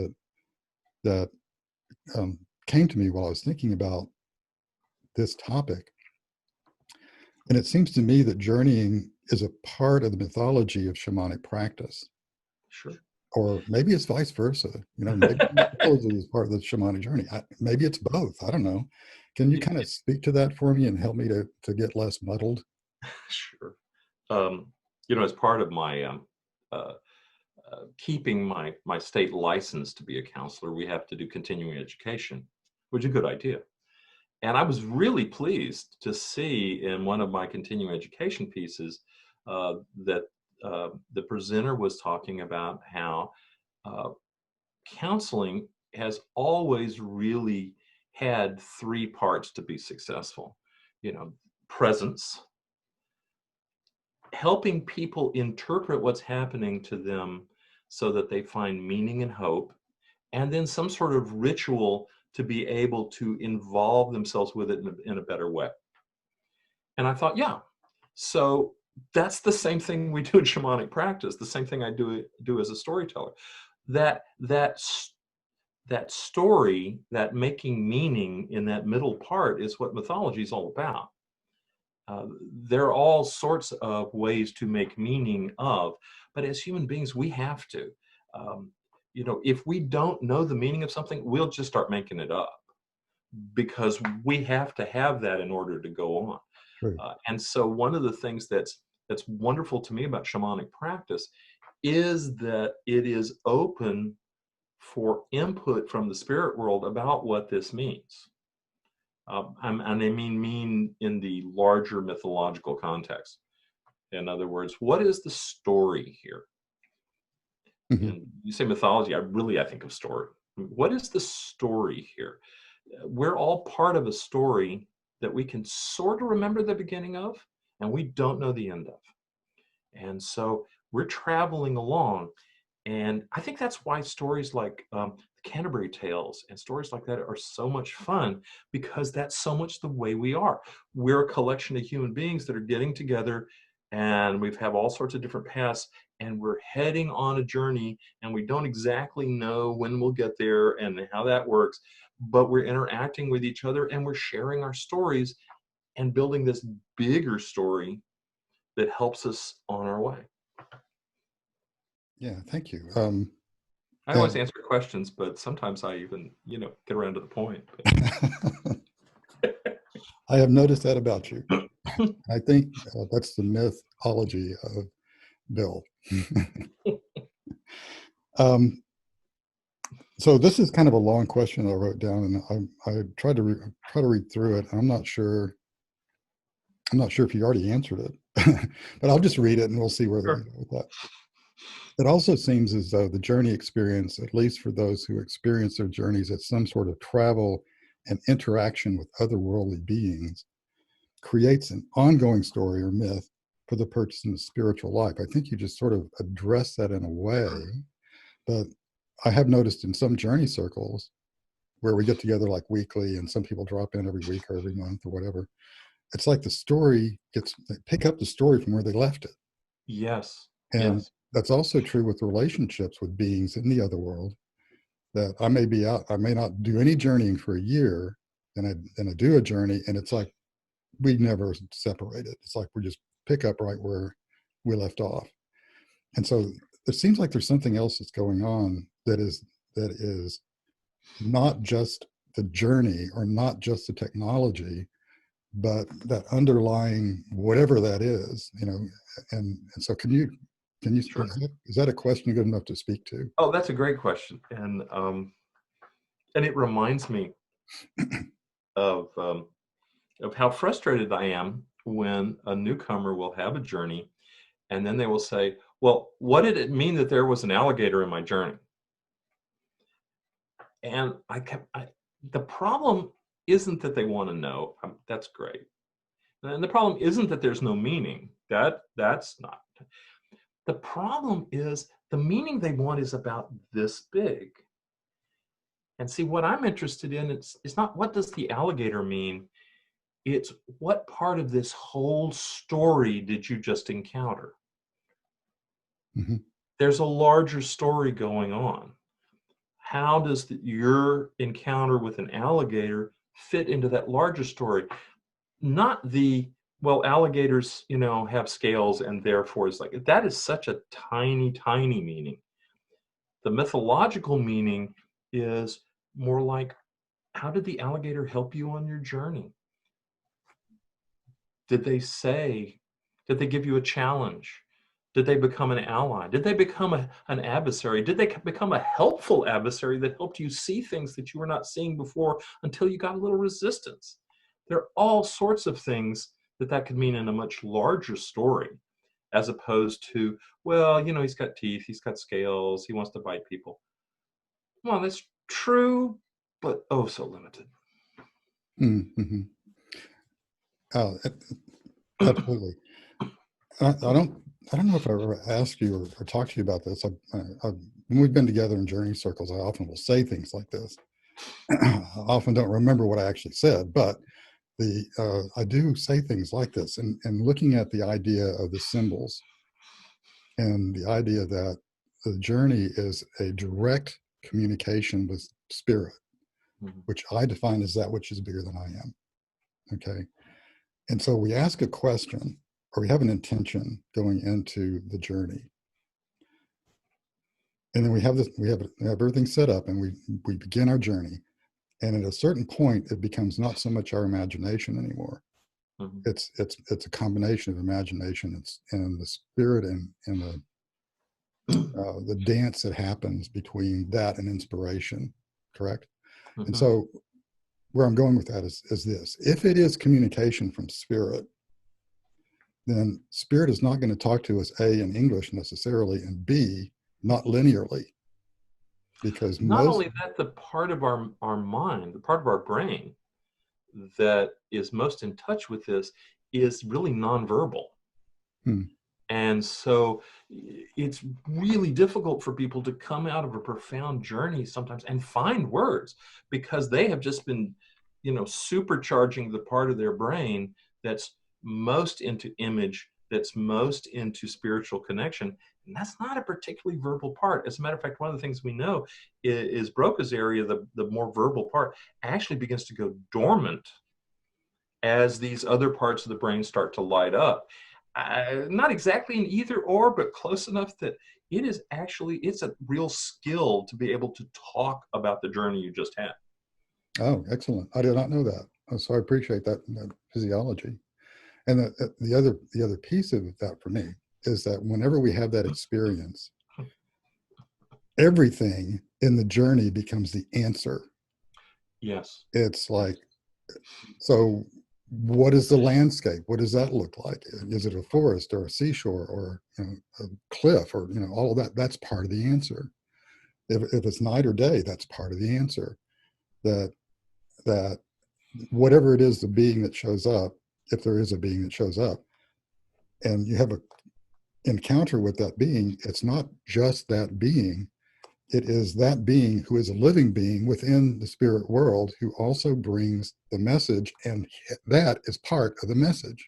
that came to me while I was thinking about this topic. And it seems to me that journeying is a part of the mythology of shamanic practice. Sure. Or maybe it's vice versa. Maybe mythology is part of the shamanic journey. Maybe it's both. I don't know. Can you kind of speak to that for me and help me to get less muddled? Sure. As part of my uh, keeping my state license to be a counselor, we have to do continuing education, which is a good idea. And I was really pleased to see in one of my continuing education pieces that the presenter was talking about how counseling has always really had three parts to be successful. Presence, helping people interpret what's happening to them so that they find meaning and hope, and then some sort of ritual to be able to involve themselves with it in a better way. And I thought, yeah, so that's the same thing we do in shamanic practice, the same thing I do as a storyteller. That story, that making meaning in that middle part is what mythology is all about. There are all sorts of ways to make meaning of, but as human beings, we have to. If we don't know the meaning of something, we'll just start making it up because we have to have that in order to go on. True. And so one of the things that's wonderful to me about shamanic practice is that it is open for input from the spirit world about what this means. And I mean in the larger mythological context. In other words, what is the story here? Mm-hmm. And you say mythology, I think of story. What is the story here? We're all part of a story that we can sort of remember the beginning of, and we don't know the end of. And so we're traveling along. And I think that's why stories like the Canterbury Tales and stories like that are so much fun, because that's so much the way we are. We're a collection of human beings that are getting together, and we've have all sorts of different paths, and we're heading on a journey, and we don't exactly know when we'll get there and how that works, but we're interacting with each other, and we're sharing our stories and building this bigger story that helps us on our way. Yeah, thank you. I always answer questions, but sometimes I even, get around to the point. I have noticed that about you. I think that's the mythology of Bill. So this is kind of a long question I wrote down, and I tried to read through it. I'm not sure if you already answered it, but I'll just read it and we'll see where we go with that. It also seems as though the journey experience, at least for those who experience their journeys as some sort of travel and interaction with otherworldly beings, creates an ongoing story or myth for the person's spiritual life. I think you just sort of address that in a way, but I have noticed in some journey circles where we get together like weekly and some people drop in every week or every month or whatever, it's like the story they pick up the story from where they left it. Yes. And Yes. that's also true with relationships with beings in the other world, that I may be out, I may not do any journeying for a year, and I do a journey, and it's like we never separated. It's like we just pick up right where we left off. And so it seems like there's something else that's going on that is not just the journey or not just the technology, but that underlying whatever that is, and so can you Sure. is that a question good enough to speak to? Oh, that's a great question. And it reminds me of how frustrated I am when a newcomer will have a journey and then they will say, well, what did it mean that there was an alligator in my journey? And the problem isn't that they want to know. That's great. And the problem isn't that there's no meaning. That's not. The problem is the meaning they want is about this big. And see, what I'm interested in is not what does the alligator mean? It's what part of this whole story did you just encounter? Mm-hmm. There's a larger story going on. How does your encounter with an alligator fit into that larger story? Not well, alligators, have scales and therefore it's like, that is such a tiny, tiny meaning. The mythological meaning is more like, how did the alligator help you on your journey? Did they give you a challenge? Did they become an ally? Did they become an adversary? Did they become a helpful adversary that helped you see things that you were not seeing before until you got a little resistance? There are all sorts of things that could mean in a much larger story, as opposed to, well, he's got teeth, he's got scales, he wants to bite people. Well, that's true, but oh, so limited. Mm-hmm. Absolutely. I don't know if I ever asked you or talked to you about this. When we've been together in journey circles, I often will say things like this. I often don't remember what I actually said, but I do say things like this, and looking at the idea of the symbols and the idea that the journey is a direct communication with spirit, Mm-hmm. which I define as that which is bigger than I am. Okay. And so we ask a question, or we have an intention going into the journey. And then we have everything set up, and we begin our journey. And at a certain point, it becomes not so much our imagination anymore. Mm-hmm. It's a combination of imagination and the spirit and the dance that happens between that and inspiration, correct? Mm-hmm. And so where I'm going with that is this: if it is communication from spirit, then spirit is not going to talk to us A, in English necessarily, and B, not linearly, because Not only that, the part of our mind, the part of our brain that is most in touch with this is really nonverbal. And so it's really difficult for people to come out of a profound journey sometimes and find words, because they have just been, supercharging the part of their brain that's most into image that's most into spiritual connection. And that's not a particularly verbal part. As a matter of fact, one of the things we know is Broca's area, the more verbal part, actually begins to go dormant as these other parts of the brain start to light up. Not exactly an either or, but close enough that it's a real skill to be able to talk about the journey you just had. Oh, excellent. I did not know that. So I appreciate that physiology. And the other piece of that for me is that whenever we have that experience, everything in the journey becomes the answer. Yes. It's like, so what is the landscape? What does that look like? Is it a forest or a seashore or a cliff or all of that? That's part of the answer. If it's night or day, that's part of the answer. That whatever it is, the being that shows up, if there is a being that shows up, and you have a encounter with that being, it's not just that being. It is that being who is a living being within the spirit world who also brings the message, and that is part of the message.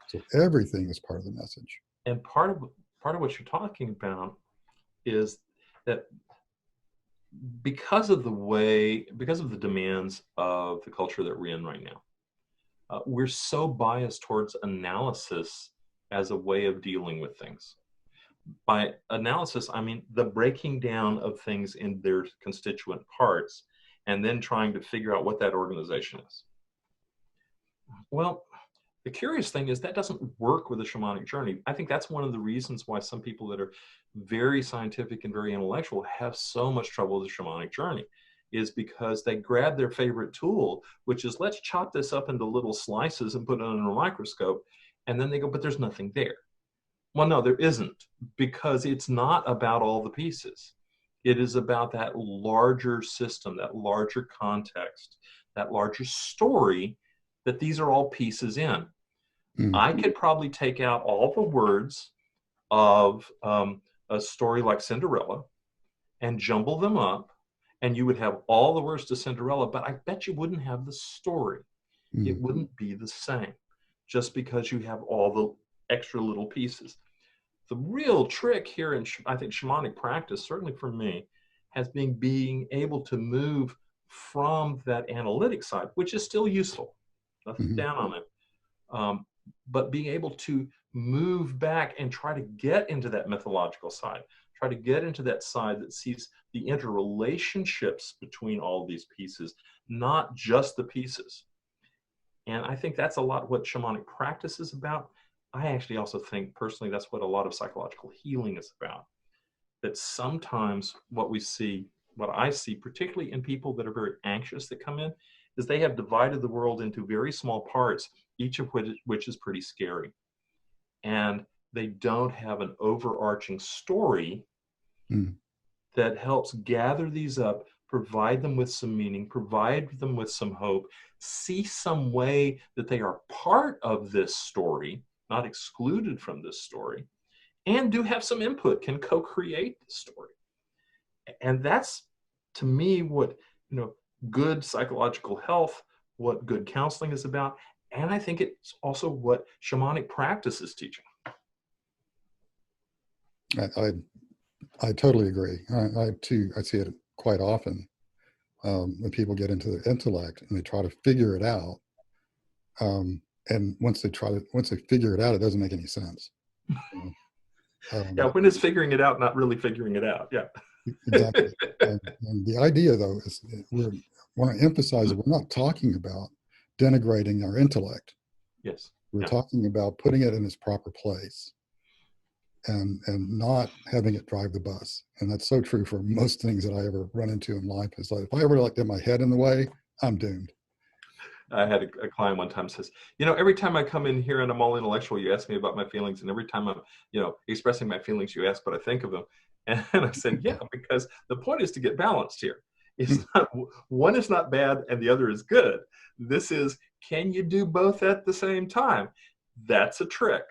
So everything is part of the message. And part of what you're talking about is that because of the demands of the culture that we're in right now, we're so biased towards analysis as a way of dealing with things. By analysis, I mean the breaking down of things in their constituent parts and then trying to figure out what that organization is. Well, the curious thing is that doesn't work with a shamanic journey. I think that's one of the reasons why some people that are very scientific and very intellectual have so much trouble with the shamanic journey, is because they grab their favorite tool, which is let's chop this up into little slices and put it under a microscope. And then they go, but there's nothing there. Well, no, there isn't, because it's not about all the pieces. It is about that larger system, that larger context, that larger story that these are all pieces in. I could probably take out all the words of a story like Cinderella and jumble them up, and you would have all the words to Cinderella, but I bet you wouldn't have the story. It wouldn't be the same, just because you have all the extra little pieces. The real trick here in, I think, shamanic practice, certainly for me, has been being able to move from that analytic side, which is still useful, nothing down on it, but being able to move back and try to get into that mythological side, try to get into that side that sees the interrelationships between all these pieces, not just the pieces. And I think that's a lot what shamanic practice is about. I actually also think personally that's what a lot of psychological healing is about. That sometimes what I see, particularly in people that are very anxious that come in, is they have divided the world into very small parts, each of which is pretty scary. And they don't have an overarching story that helps gather these up, provide them with some meaning, provide them with some hope, see some way that they are part of this story, not excluded from this story, and do have some input, can co-create the story. And that's, to me, what good psychological health, what good counseling is about. And I think it's also what shamanic practice is teaching. I totally agree. I see it quite often when people get into the intellect and they try to figure it out. And once they figure it out, it doesn't make any sense. Yeah, when is figuring it out not really figuring it out? Yeah. Exactly. And the idea, though, is we want to emphasize that we're not talking about denigrating our intellect. Yes. We're talking about putting it in its proper place and not having it drive the bus. And that's so true for most things that I ever run into in life. Is like, if I ever get my head in the way, I'm doomed. I had a client one time says, every time I come in here and I'm all intellectual, you ask me about my feelings. And every time I'm, expressing my feelings, you ask what I think of them. And I said, yeah, because the point is to get balanced here. It's not, one is not bad and the other is good. This is, can you do both at the same time? That's a trick.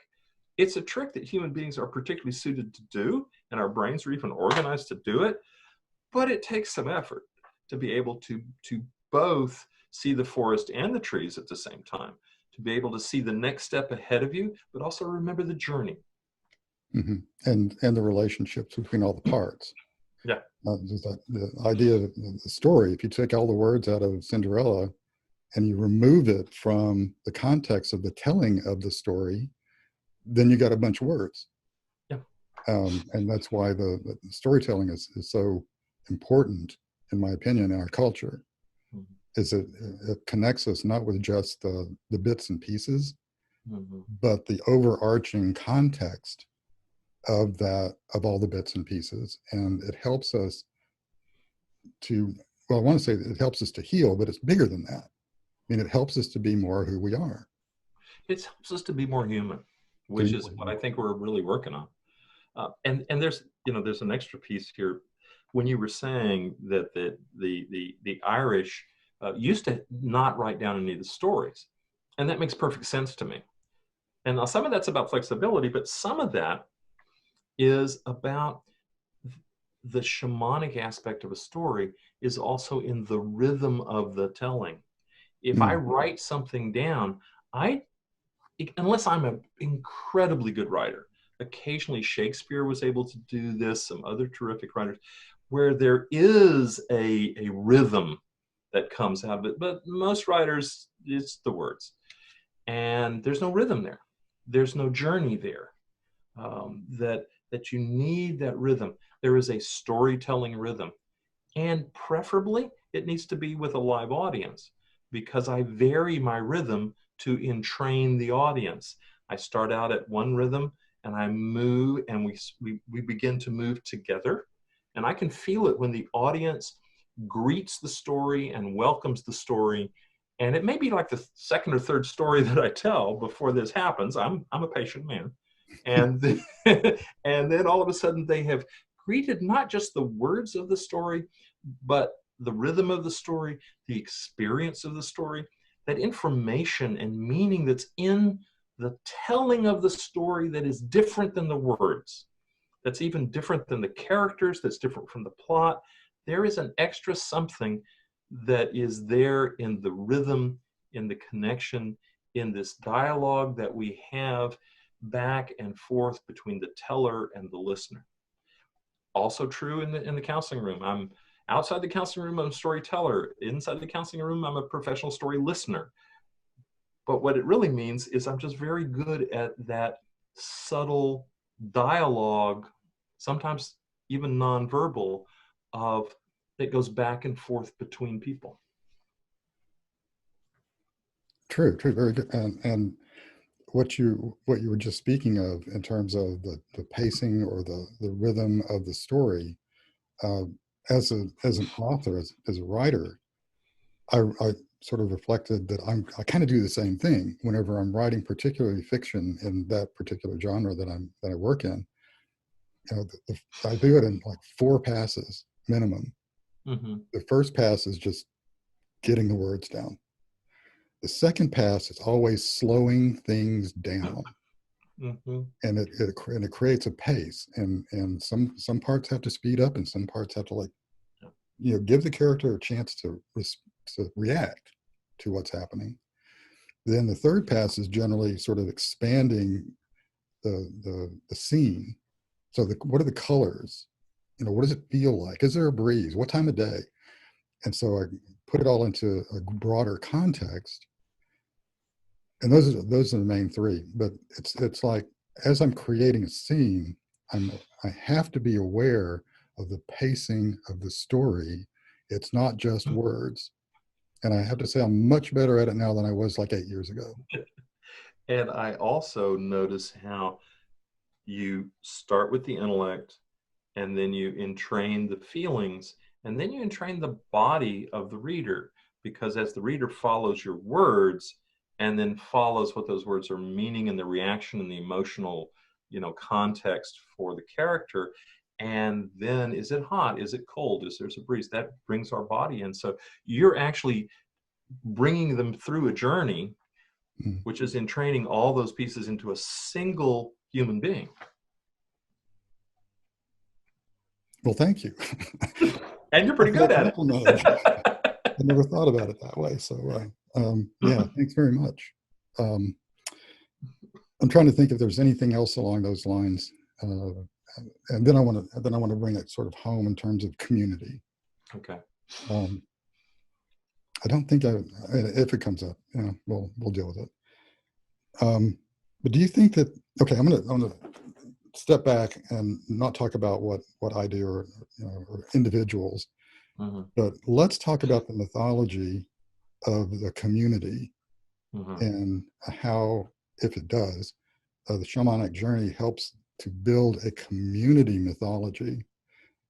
It's a trick that human beings are particularly suited to do, and our brains are even organized to do it. But it takes some effort to be able to both see the forest and the trees at the same time, to be able to see the next step ahead of you, but also remember the journey. Mm-hmm. And the relationships between all the parts. Yeah. Just the idea of the story, if you take all the words out of Cinderella and you remove it from the context of the telling of the story, then you got a bunch of words. Yeah. And that's why the storytelling is so important, in my opinion, in our culture. Mm-hmm. Is it connects us not with just the bits and pieces, mm-hmm. but the overarching context of all the bits and pieces. And it helps us to, well, I want to say that it helps us to heal, but it's bigger than that. I mean, it helps us to be more who we are. It helps us to be more human, which is what I think we're really working on. And there's an extra piece here. When you were saying that the Irish used to not write down any of the stories, and that makes perfect sense to me. And now some of that's about flexibility, but some of that is about the shamanic aspect of a story is also in the rhythm of the telling. If I write something down, unless I'm an incredibly good writer, occasionally Shakespeare was able to do this, some other terrific writers, where there is a rhythm that comes out of it. But most writers, it's the words. And there's no rhythm there. There's no journey there. That you need that rhythm. There is a storytelling rhythm. And preferably, it needs to be with a live audience, because I vary my rhythm to entrain the audience. I start out at one rhythm and I move, and we begin to move together. And I can feel it when the audience greets the story and welcomes the story. And it may be like the second or third story that I tell before this happens. I'm a patient man. And and then all of a sudden they have greeted not just the words of the story, but the rhythm of the story, the experience of the story, that information and meaning that's in the telling of the story that is different than the words, that's even different than the characters, that's different from the plot. There is an extra something that is there in the rhythm, in the connection, in this dialogue that we have back and forth between the teller and the listener. Also true in the counseling room. I'm outside the counseling room, I'm a storyteller. Inside the counseling room, I'm a professional story listener. But what it really means is I'm just very good at that subtle dialogue, sometimes even nonverbal, that goes back and forth between people. True, very good. And what you were just speaking of in terms of the pacing or the rhythm of the story, as an author, as a writer, I sort of reflected that I kind of do the same thing whenever I'm writing, particularly fiction in that particular genre that I work in. You know, I do it in like 4 passes minimum. Mm-hmm. The first pass is just getting the words down. The second pass is always slowing things down. Mm-hmm. And it creates a pace, and some parts have to speed up, and some parts have to give the character a chance to react to what's happening. Then the third pass is generally sort of expanding the scene. So what are the colors? What does it feel like? Is there a breeze? What time of day? And so I put it all into a broader context. And those are the main 3. But it's like, as I'm creating a scene, I have to be aware of the pacing of the story. It's not just words. And I have to say I'm much better at it now than I was like 8 years ago. And I also notice how you start with the intellect, and then you entrain the feelings, and then you entrain the body of the reader, because as the reader follows your words and then follows what those words are meaning and the reaction and the emotional, context for the character, and then is it hot? Is it cold? Is there a breeze? That brings our body in. So you're actually bringing them through a journey, which is entraining all those pieces into a single human being. Well, thank you. And you're pretty good at it. I never thought about it that way. So, yeah, thanks very much. Um, I'm trying to think if there's anything else along those lines, and then I want to bring it sort of home in terms of community. Okay. Um, I don't think if it comes up, we'll deal with it. But do you think that, okay, I'm gonna step back and not talk about what I do or individuals, Mm-hmm. but let's talk about the mythology of the community Mm-hmm. and how, if it does, the shamanic journey helps to build a community mythology.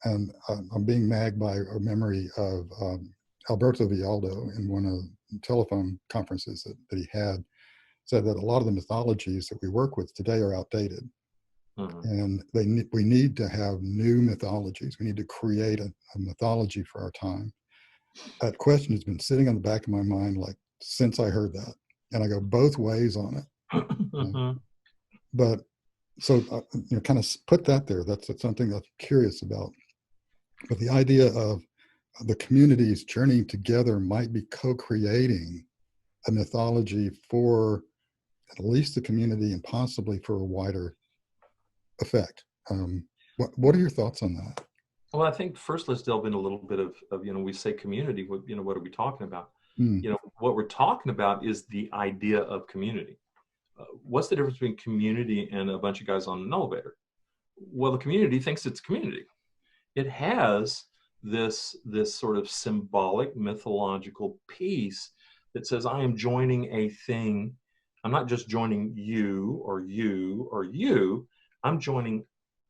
And I'm being magged by a memory of Alberto Villaldo in one of the telephone conferences that he had, said that a lot of the mythologies that we work with today are outdated. Mm-hmm. And we need to have new mythologies. We need to create a mythology for our time. That question has been sitting on the back of my mind like since I heard that. And I go both ways on it. Mm-hmm. But so, kind of put that there. That's something that's curious about. But the idea of the communities journeying together might be co-creating a mythology for at least the community and possibly for a wider effect. What are your thoughts on that? Well, I think first let's delve into a little bit of we say community. What are we talking about? Mm. What we're talking about is the idea of community. What's the difference between community and a bunch of guys on an elevator? Well, the community thinks it's community. It has this sort of symbolic mythological piece that says I am joining a thing. I'm not just joining you or you or you. I'm joining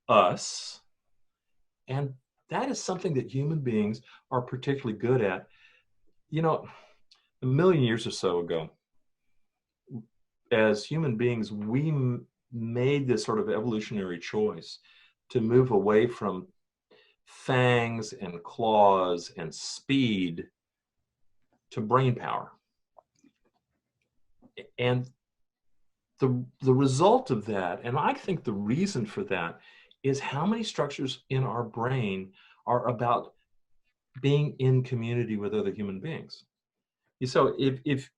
us. And that is something that human beings are particularly good at. A million years or so ago, as human beings, we made this sort of evolutionary choice to move away from fangs and claws and speed to brain power. And the result of that, and I think the reason for that, is how many structures in our brain are about being in community with other human beings. So if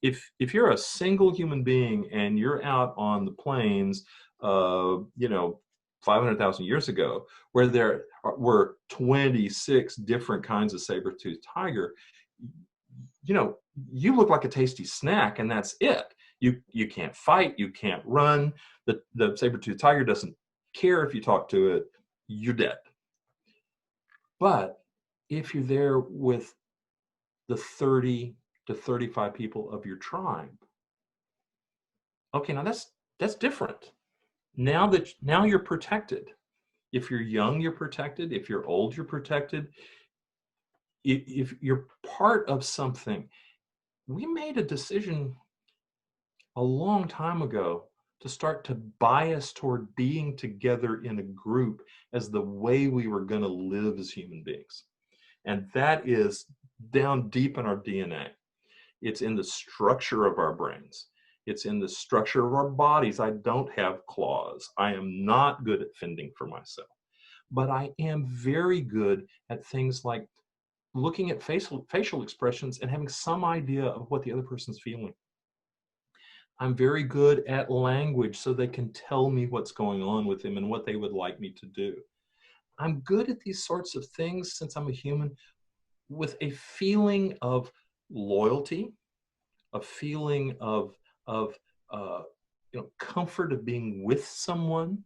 you're a single human being and you're out on the plains, 500,000 years ago, where there were 26 different kinds of saber-toothed tiger, you look like a tasty snack, and that's it. You can't fight, you can't run. The saber-toothed tiger doesn't care if you talk to it. You're dead. But if you're there with the 30 to 35 people of your tribe, okay, now that's different. Now you're protected. If you're young, you're protected. If you're old, you're protected. If you're part of something, we made a decision a long time ago to start to bias toward being together in a group as the way we were going to live as human beings. And that is down deep in our DNA. It's in the structure of our brains. It's in the structure of our bodies. I don't have claws. I am not good at fending for myself. But I am very good at things like looking at facial expressions and having some idea of what the other person's feeling. I'm very good at language so they can tell me what's going on with them and what they would like me to do. I'm good at these sorts of things since I'm a human, with a feeling of loyalty, a feeling of comfort of being with someone.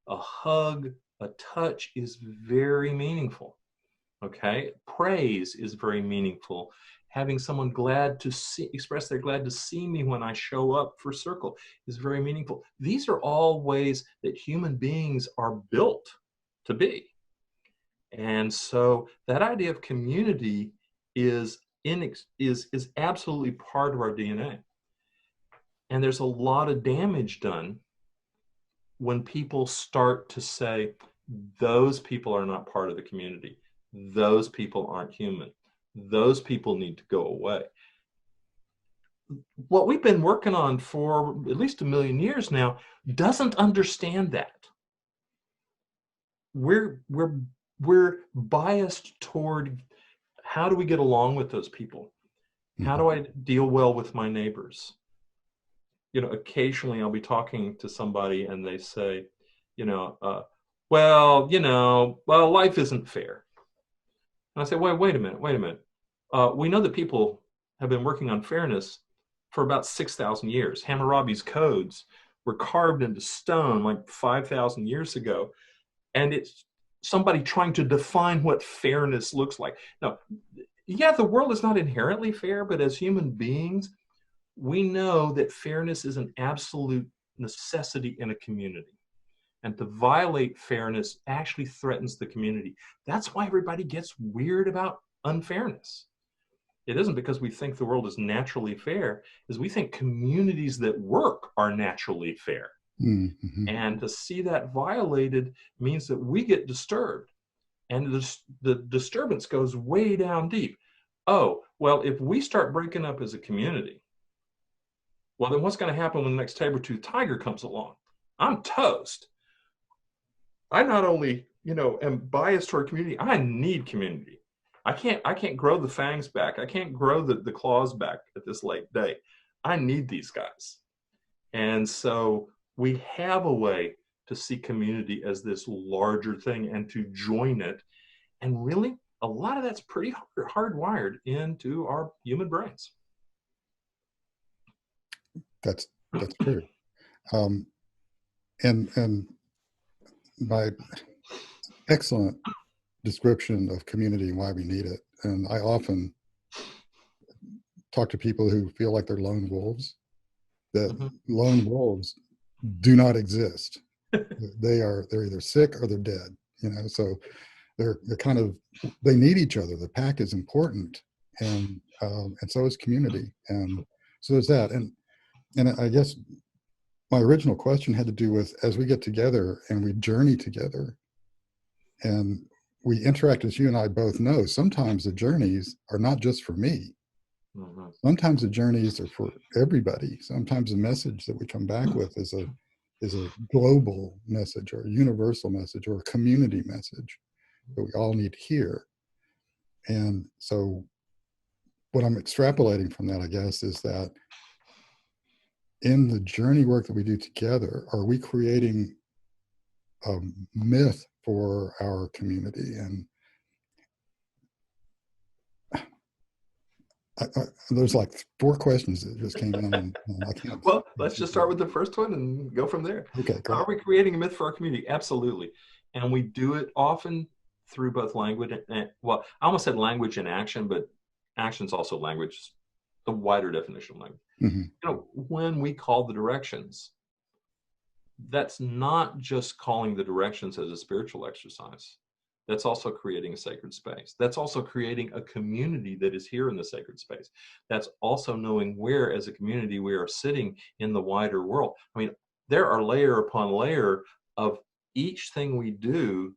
A hug, a touch is very meaningful. Okay, praise is very meaningful. Having someone express they're glad to see me when I show up for circle is very meaningful. These are all ways that human beings are built to be. And so that idea of community is absolutely part of our DNA. And there's a lot of damage done when people start to say, those people are not part of the community. Those people aren't human. Those people need to go away. What we've been working on for at least 1 million years now doesn't understand that. We're biased toward how do we get along with those people? How do I deal well with my neighbors? occasionally I'll be talking to somebody and they say, you know, well, life isn't fair. And I say, wait a minute, wait a minute. We know that people have been working on fairness for about 6,000 years. Hammurabi's codes were carved into stone like 5,000 years ago. And it's somebody trying to define what fairness looks like. Now, yeah, the world is not inherently fair, but as human beings, we know that fairness is an absolute necessity in a community. And to violate fairness actually threatens the community. That's why everybody gets weird about unfairness. It isn't because we think the world is naturally fair, is we think communities that work are naturally fair. Mm-hmm. And to see that violated means that we get disturbed. And the disturbance goes way down deep. Oh, well, if we start breaking up as a community, well, then what's going to happen when the next saber-toothed tiger comes along? I'm toast. I not only, am biased toward community, I need community. I can't grow the fangs back. I can't grow the claws back at this late day. I need these guys. And so we have a way to see community as this larger thing and to join it. And really, a lot of that's pretty hardwired into our human brains. That's true. And my excellent description of community and why we need it. And I often talk to people who feel like they're lone wolves, that lone wolves do not exist. They're either sick or they're dead, so they're kind of, they need each other. The pack is important, and so is community. And so there's that. And I guess my original question had to do with, as we get together and we journey together and we interact, as you and I both know, sometimes the journeys are not just for me. Mm-hmm. Sometimes the journeys are for everybody. Sometimes the message that we come back with is a global message or a universal message or a community message that we all need to hear. And so what I'm extrapolating from that, I guess, is that in the journey work that we do together, are we creating a myth for our community? And there's like 4 questions that just came in, and I can't. Well, let's just start with the first one and go from there. Okay, great. Are we creating a myth for our community? Absolutely. And we do it often through both language and, well, I almost said language and action, but action is also language, the wider definition of language. Mm-hmm. When we call the directions, that's not just calling the directions as a spiritual exercise. That's also creating a sacred space. That's also creating a community that is here in the sacred space. That's also knowing where, as a community, we are sitting in the wider world. I mean, there are layer upon layer of each thing we do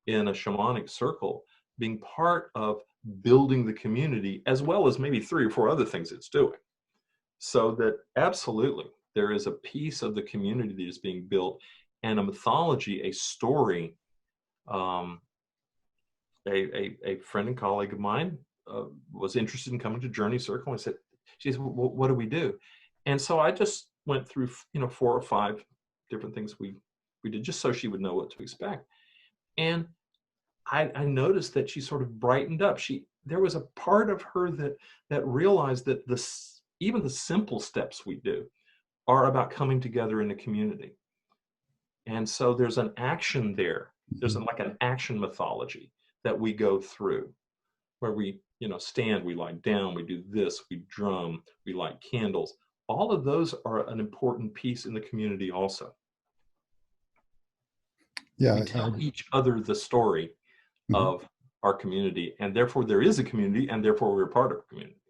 in a shamanic circle being part of building the community, as well as maybe 3 or 4 other things it's doing. So that absolutely, there is a piece of the community that is being built, and a mythology, a story. A friend and colleague of mine was interested in coming to Journey Circle. I said, she said, well, what do we do? And so I just went through, 4 or 5 different things we did, just so she would know what to expect. And I noticed that she sort of brightened up. There was a part of her that realized that even the simple steps we do are about coming together in a community. And so there's an action there. There's like an action mythology that we go through, where we, stand, we lie down, we do this, we drum, we light candles. All of those are an important piece in the community also. Yeah, we tell each other the story of our community, and therefore there is a community, and therefore we're part of a community.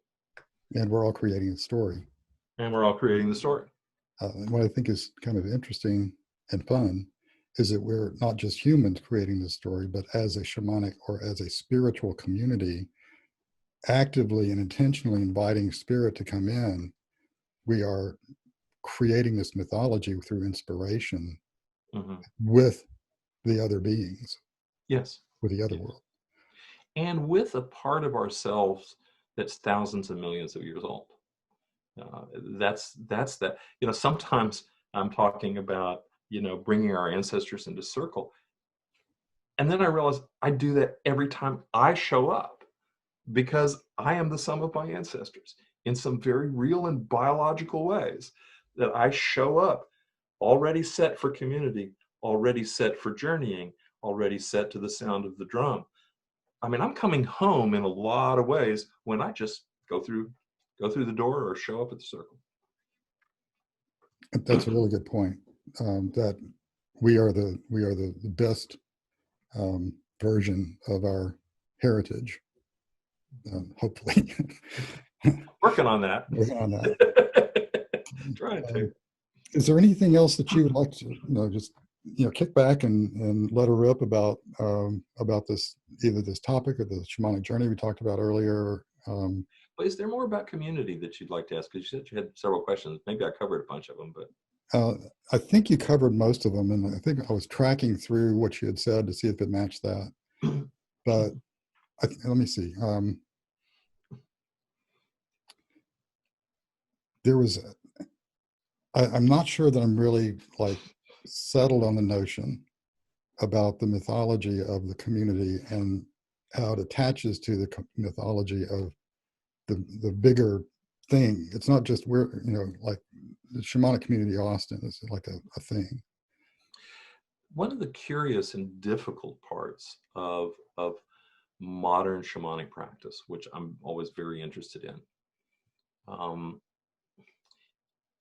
And we're all creating a story. And we're all creating the story. What I think is kind of interesting and fun is that we're not just humans creating this story, but as a shamanic or as a spiritual community, actively and intentionally inviting spirit to come in, we are creating this mythology through inspiration with the other beings. Yes. With the other world. And with a part of ourselves that's thousands and millions of years old. That's that. Sometimes I'm talking about bringing our ancestors into circle, and then I realize I do that every time I show up, because I am the sum of my ancestors in some very real and biological ways. That I show up already set for community, already set for journeying, already set to the sound of the drum. I mean, I'm coming home in a lot of ways when I just go through the door or show up at the circle. That's a really good point. That we are the best version of our heritage. Hopefully, Working on that. Working on that. Trying to. Is there anything else that you would like to just kick back and let her rip about this, either this topic or the shamanic journey we talked about earlier? But is there more about community that you'd like to ask? Because you said you had several questions. Maybe I covered a bunch of them, but I think you covered most of them, and I think I was tracking through what you had said to see if it matched that. But let me see. There was. I'm not sure that I'm really settled on the notion about the mythology of the community and how it attaches to the mythology of the bigger thing. It's not just like the shamanic community Austin is like a thing. One of the curious and difficult parts of modern shamanic practice, which I'm always very interested in,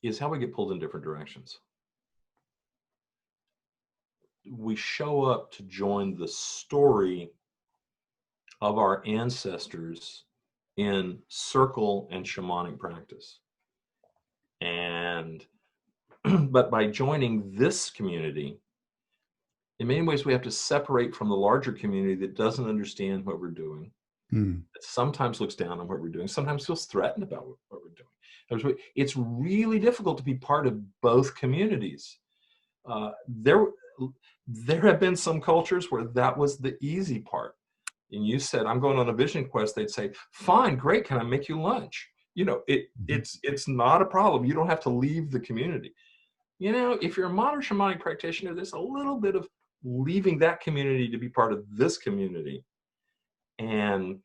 is how we get pulled in different directions. We show up to join the story of our ancestors in circle and shamanic practice. And but by joining this community, in many ways we have to separate from the larger community that doesn't understand what we're doing, that sometimes looks down on what we're doing, sometimes feels threatened about what we're doing. It's really difficult to be part of both communities. There have been some cultures where that was the easy part. And you said, I'm going on a vision quest. They'd say, fine, great. Can I make you lunch? It's not a problem. You don't have to leave the community. If you're a modern shamanic practitioner, there's a little bit of leaving that community to be part of this community. And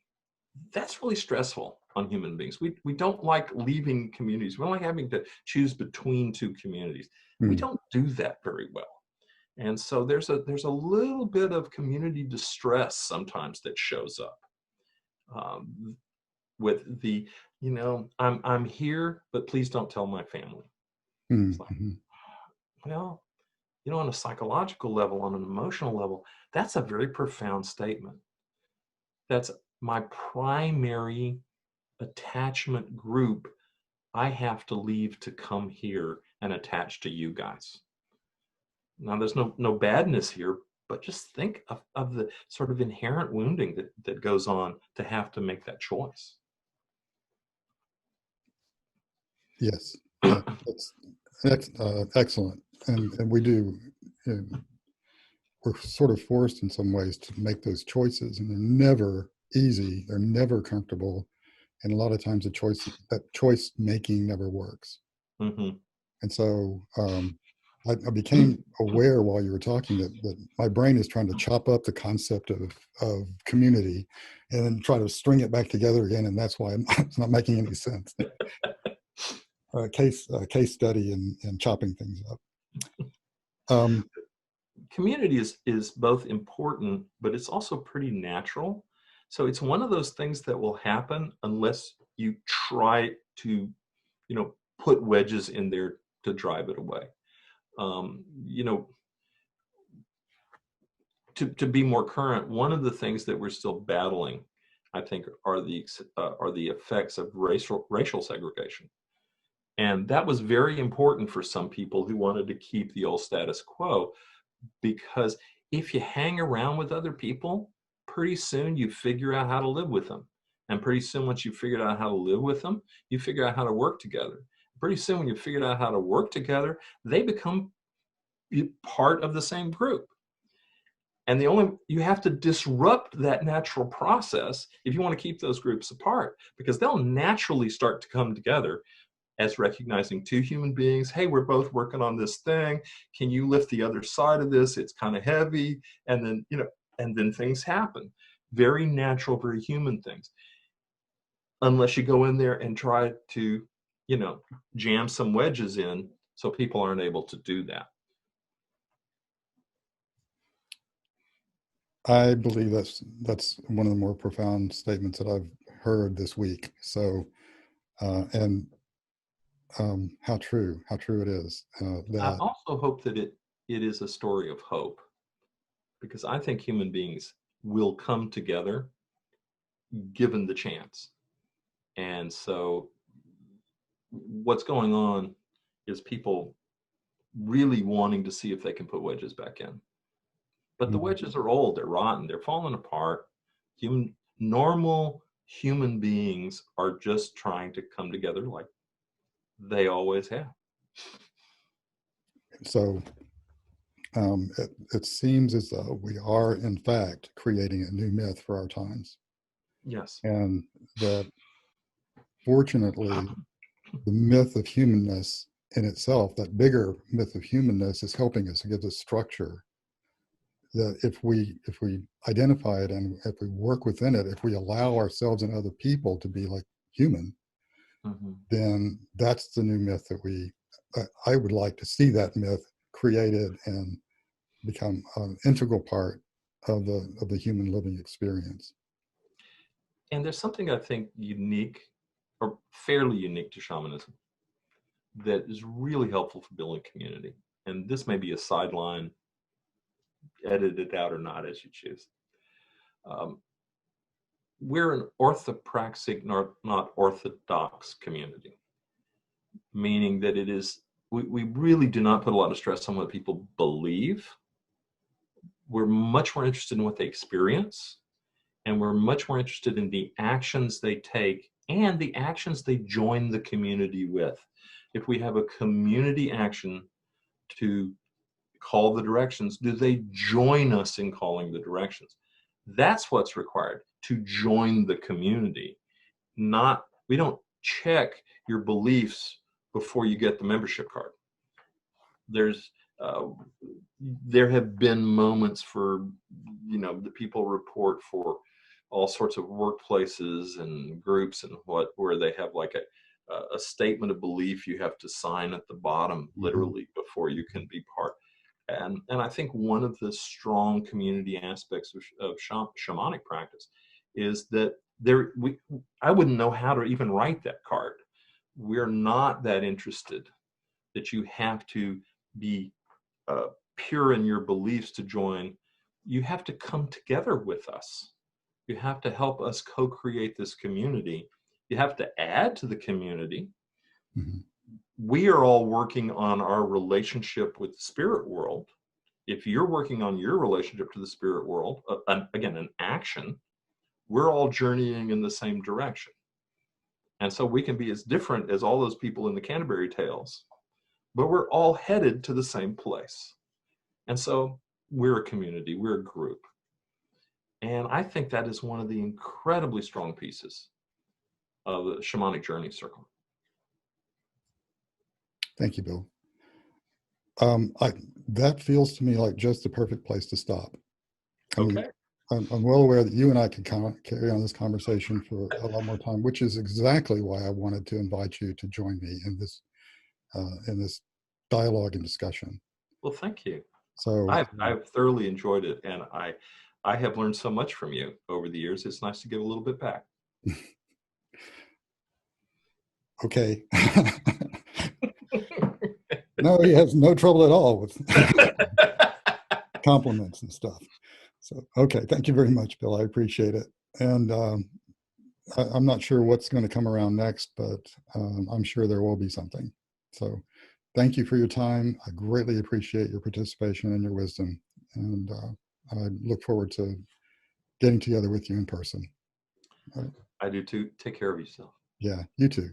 that's really stressful on human beings. We don't like leaving communities. We don't like having to choose between two communities. We don't do that very well. And so there's a little bit of community distress sometimes that shows up with the, I'm here, but please don't tell my family. It's like, well, on a psychological level, on an emotional level, that's a very profound statement. That's my primary attachment group. I have to leave to come here and attach to you guys. Now, there's no badness here, but just think of the sort of inherent wounding that goes on to have to make that choice. Yes, that's excellent. And we do, we're sort of forced in some ways to make those choices, and they're never easy. They're never comfortable. And a lot of times that choice making never works. And so I became aware while you were talking that my brain is trying to chop up the concept of community and then try to string it back together again. And that's why it's not making any sense. Case study and chopping things up. Community is both important, but it's also pretty natural. So it's one of those things that will happen unless you try to, put wedges in there to drive it away. To be more current, one of the things that we're still battling, I think, are the effects of racial segregation. And that was very important for some people who wanted to keep the old status quo, because if you hang around with other people, pretty soon you figure out how to live with them. And pretty soon, once you've figured out how to live with them, you figure out how to work together. Pretty soon, when you've figured out how to work together, they become part of the same group. And you have to disrupt that natural process if you want to keep those groups apart, because they'll naturally start to come together as recognizing two human beings. Hey, we're both working on this thing. Can you lift the other side of this? It's kind of heavy. And then, and then things happen. Very natural, very human things. Unless you go in there and try to, jam some wedges in so people aren't able to do that. I believe that's one of the more profound statements that I've heard this week. So, and how true it is. I also hope that it is a story of hope, because I think human beings will come together given the chance. And so what's going on is people really wanting to see if they can put wedges back in. But the wedges are old, they're rotten, they're falling apart. Normal human beings are just trying to come together like they always have. So it seems as though we are, in fact, creating a new myth for our times. Yes. And that, fortunately, the myth of humanness in itself, that bigger myth of humanness, is helping us. It gives us structure. That if we identify it and if we work within it, if we allow ourselves and other people to be like human, then that's the new myth that I would like to see that myth created and become an integral part of the human living experience. And there's something I think unique, or fairly unique, to shamanism that is really helpful for building community. And this may be a sideline, edit it out or not as you choose. We're an orthopraxic, not orthodox community, meaning that we really do not put a lot of stress on what people believe. We're much more interested in what they experience, and we're much more interested in the actions they take and the actions they join the community with. If we have a community action to call the directions, do they join us in calling the directions? That's what's required, to join the community. We don't check your beliefs before you get the membership card. There have been moments for, the people report for all sorts of workplaces and groups and where they have like a statement of belief you have to sign at the bottom, literally, before you can be part. And I think one of the strong community aspects of shamanic practice is that I wouldn't know how to even write that card. We're not that interested that you have to be pure in your beliefs to join. You have to come together with us. You have to help us co-create this community. You have to add to the community. We are all working on our relationship with the spirit world. If you're working on your relationship to the spirit world, again, an action, we're all journeying in the same direction. And so we can be as different as all those people in the Canterbury Tales, but we're all headed to the same place. And so we're a community, we're a group. And I think that is one of the incredibly strong pieces of the Shamanic Journey Circle. Thank you, Bill. That feels to me like just the perfect place to stop. Okay. I'm well aware that you and I could carry on this conversation for a lot more time, which is exactly why I wanted to invite you to join me in this dialogue and discussion. Well, thank you. So I've thoroughly enjoyed it, and I have learned so much from you over the years. It's nice to give a little bit back. Okay. No, he has no trouble at all with compliments and stuff. So, okay. Thank you very much, Bill. I appreciate it. And I'm not sure what's going to come around next, but I'm sure there will be something. So thank you for your time. I greatly appreciate your participation and your wisdom. And I look forward to getting together with you in person. I do too. Take care of yourself. Yeah, you too.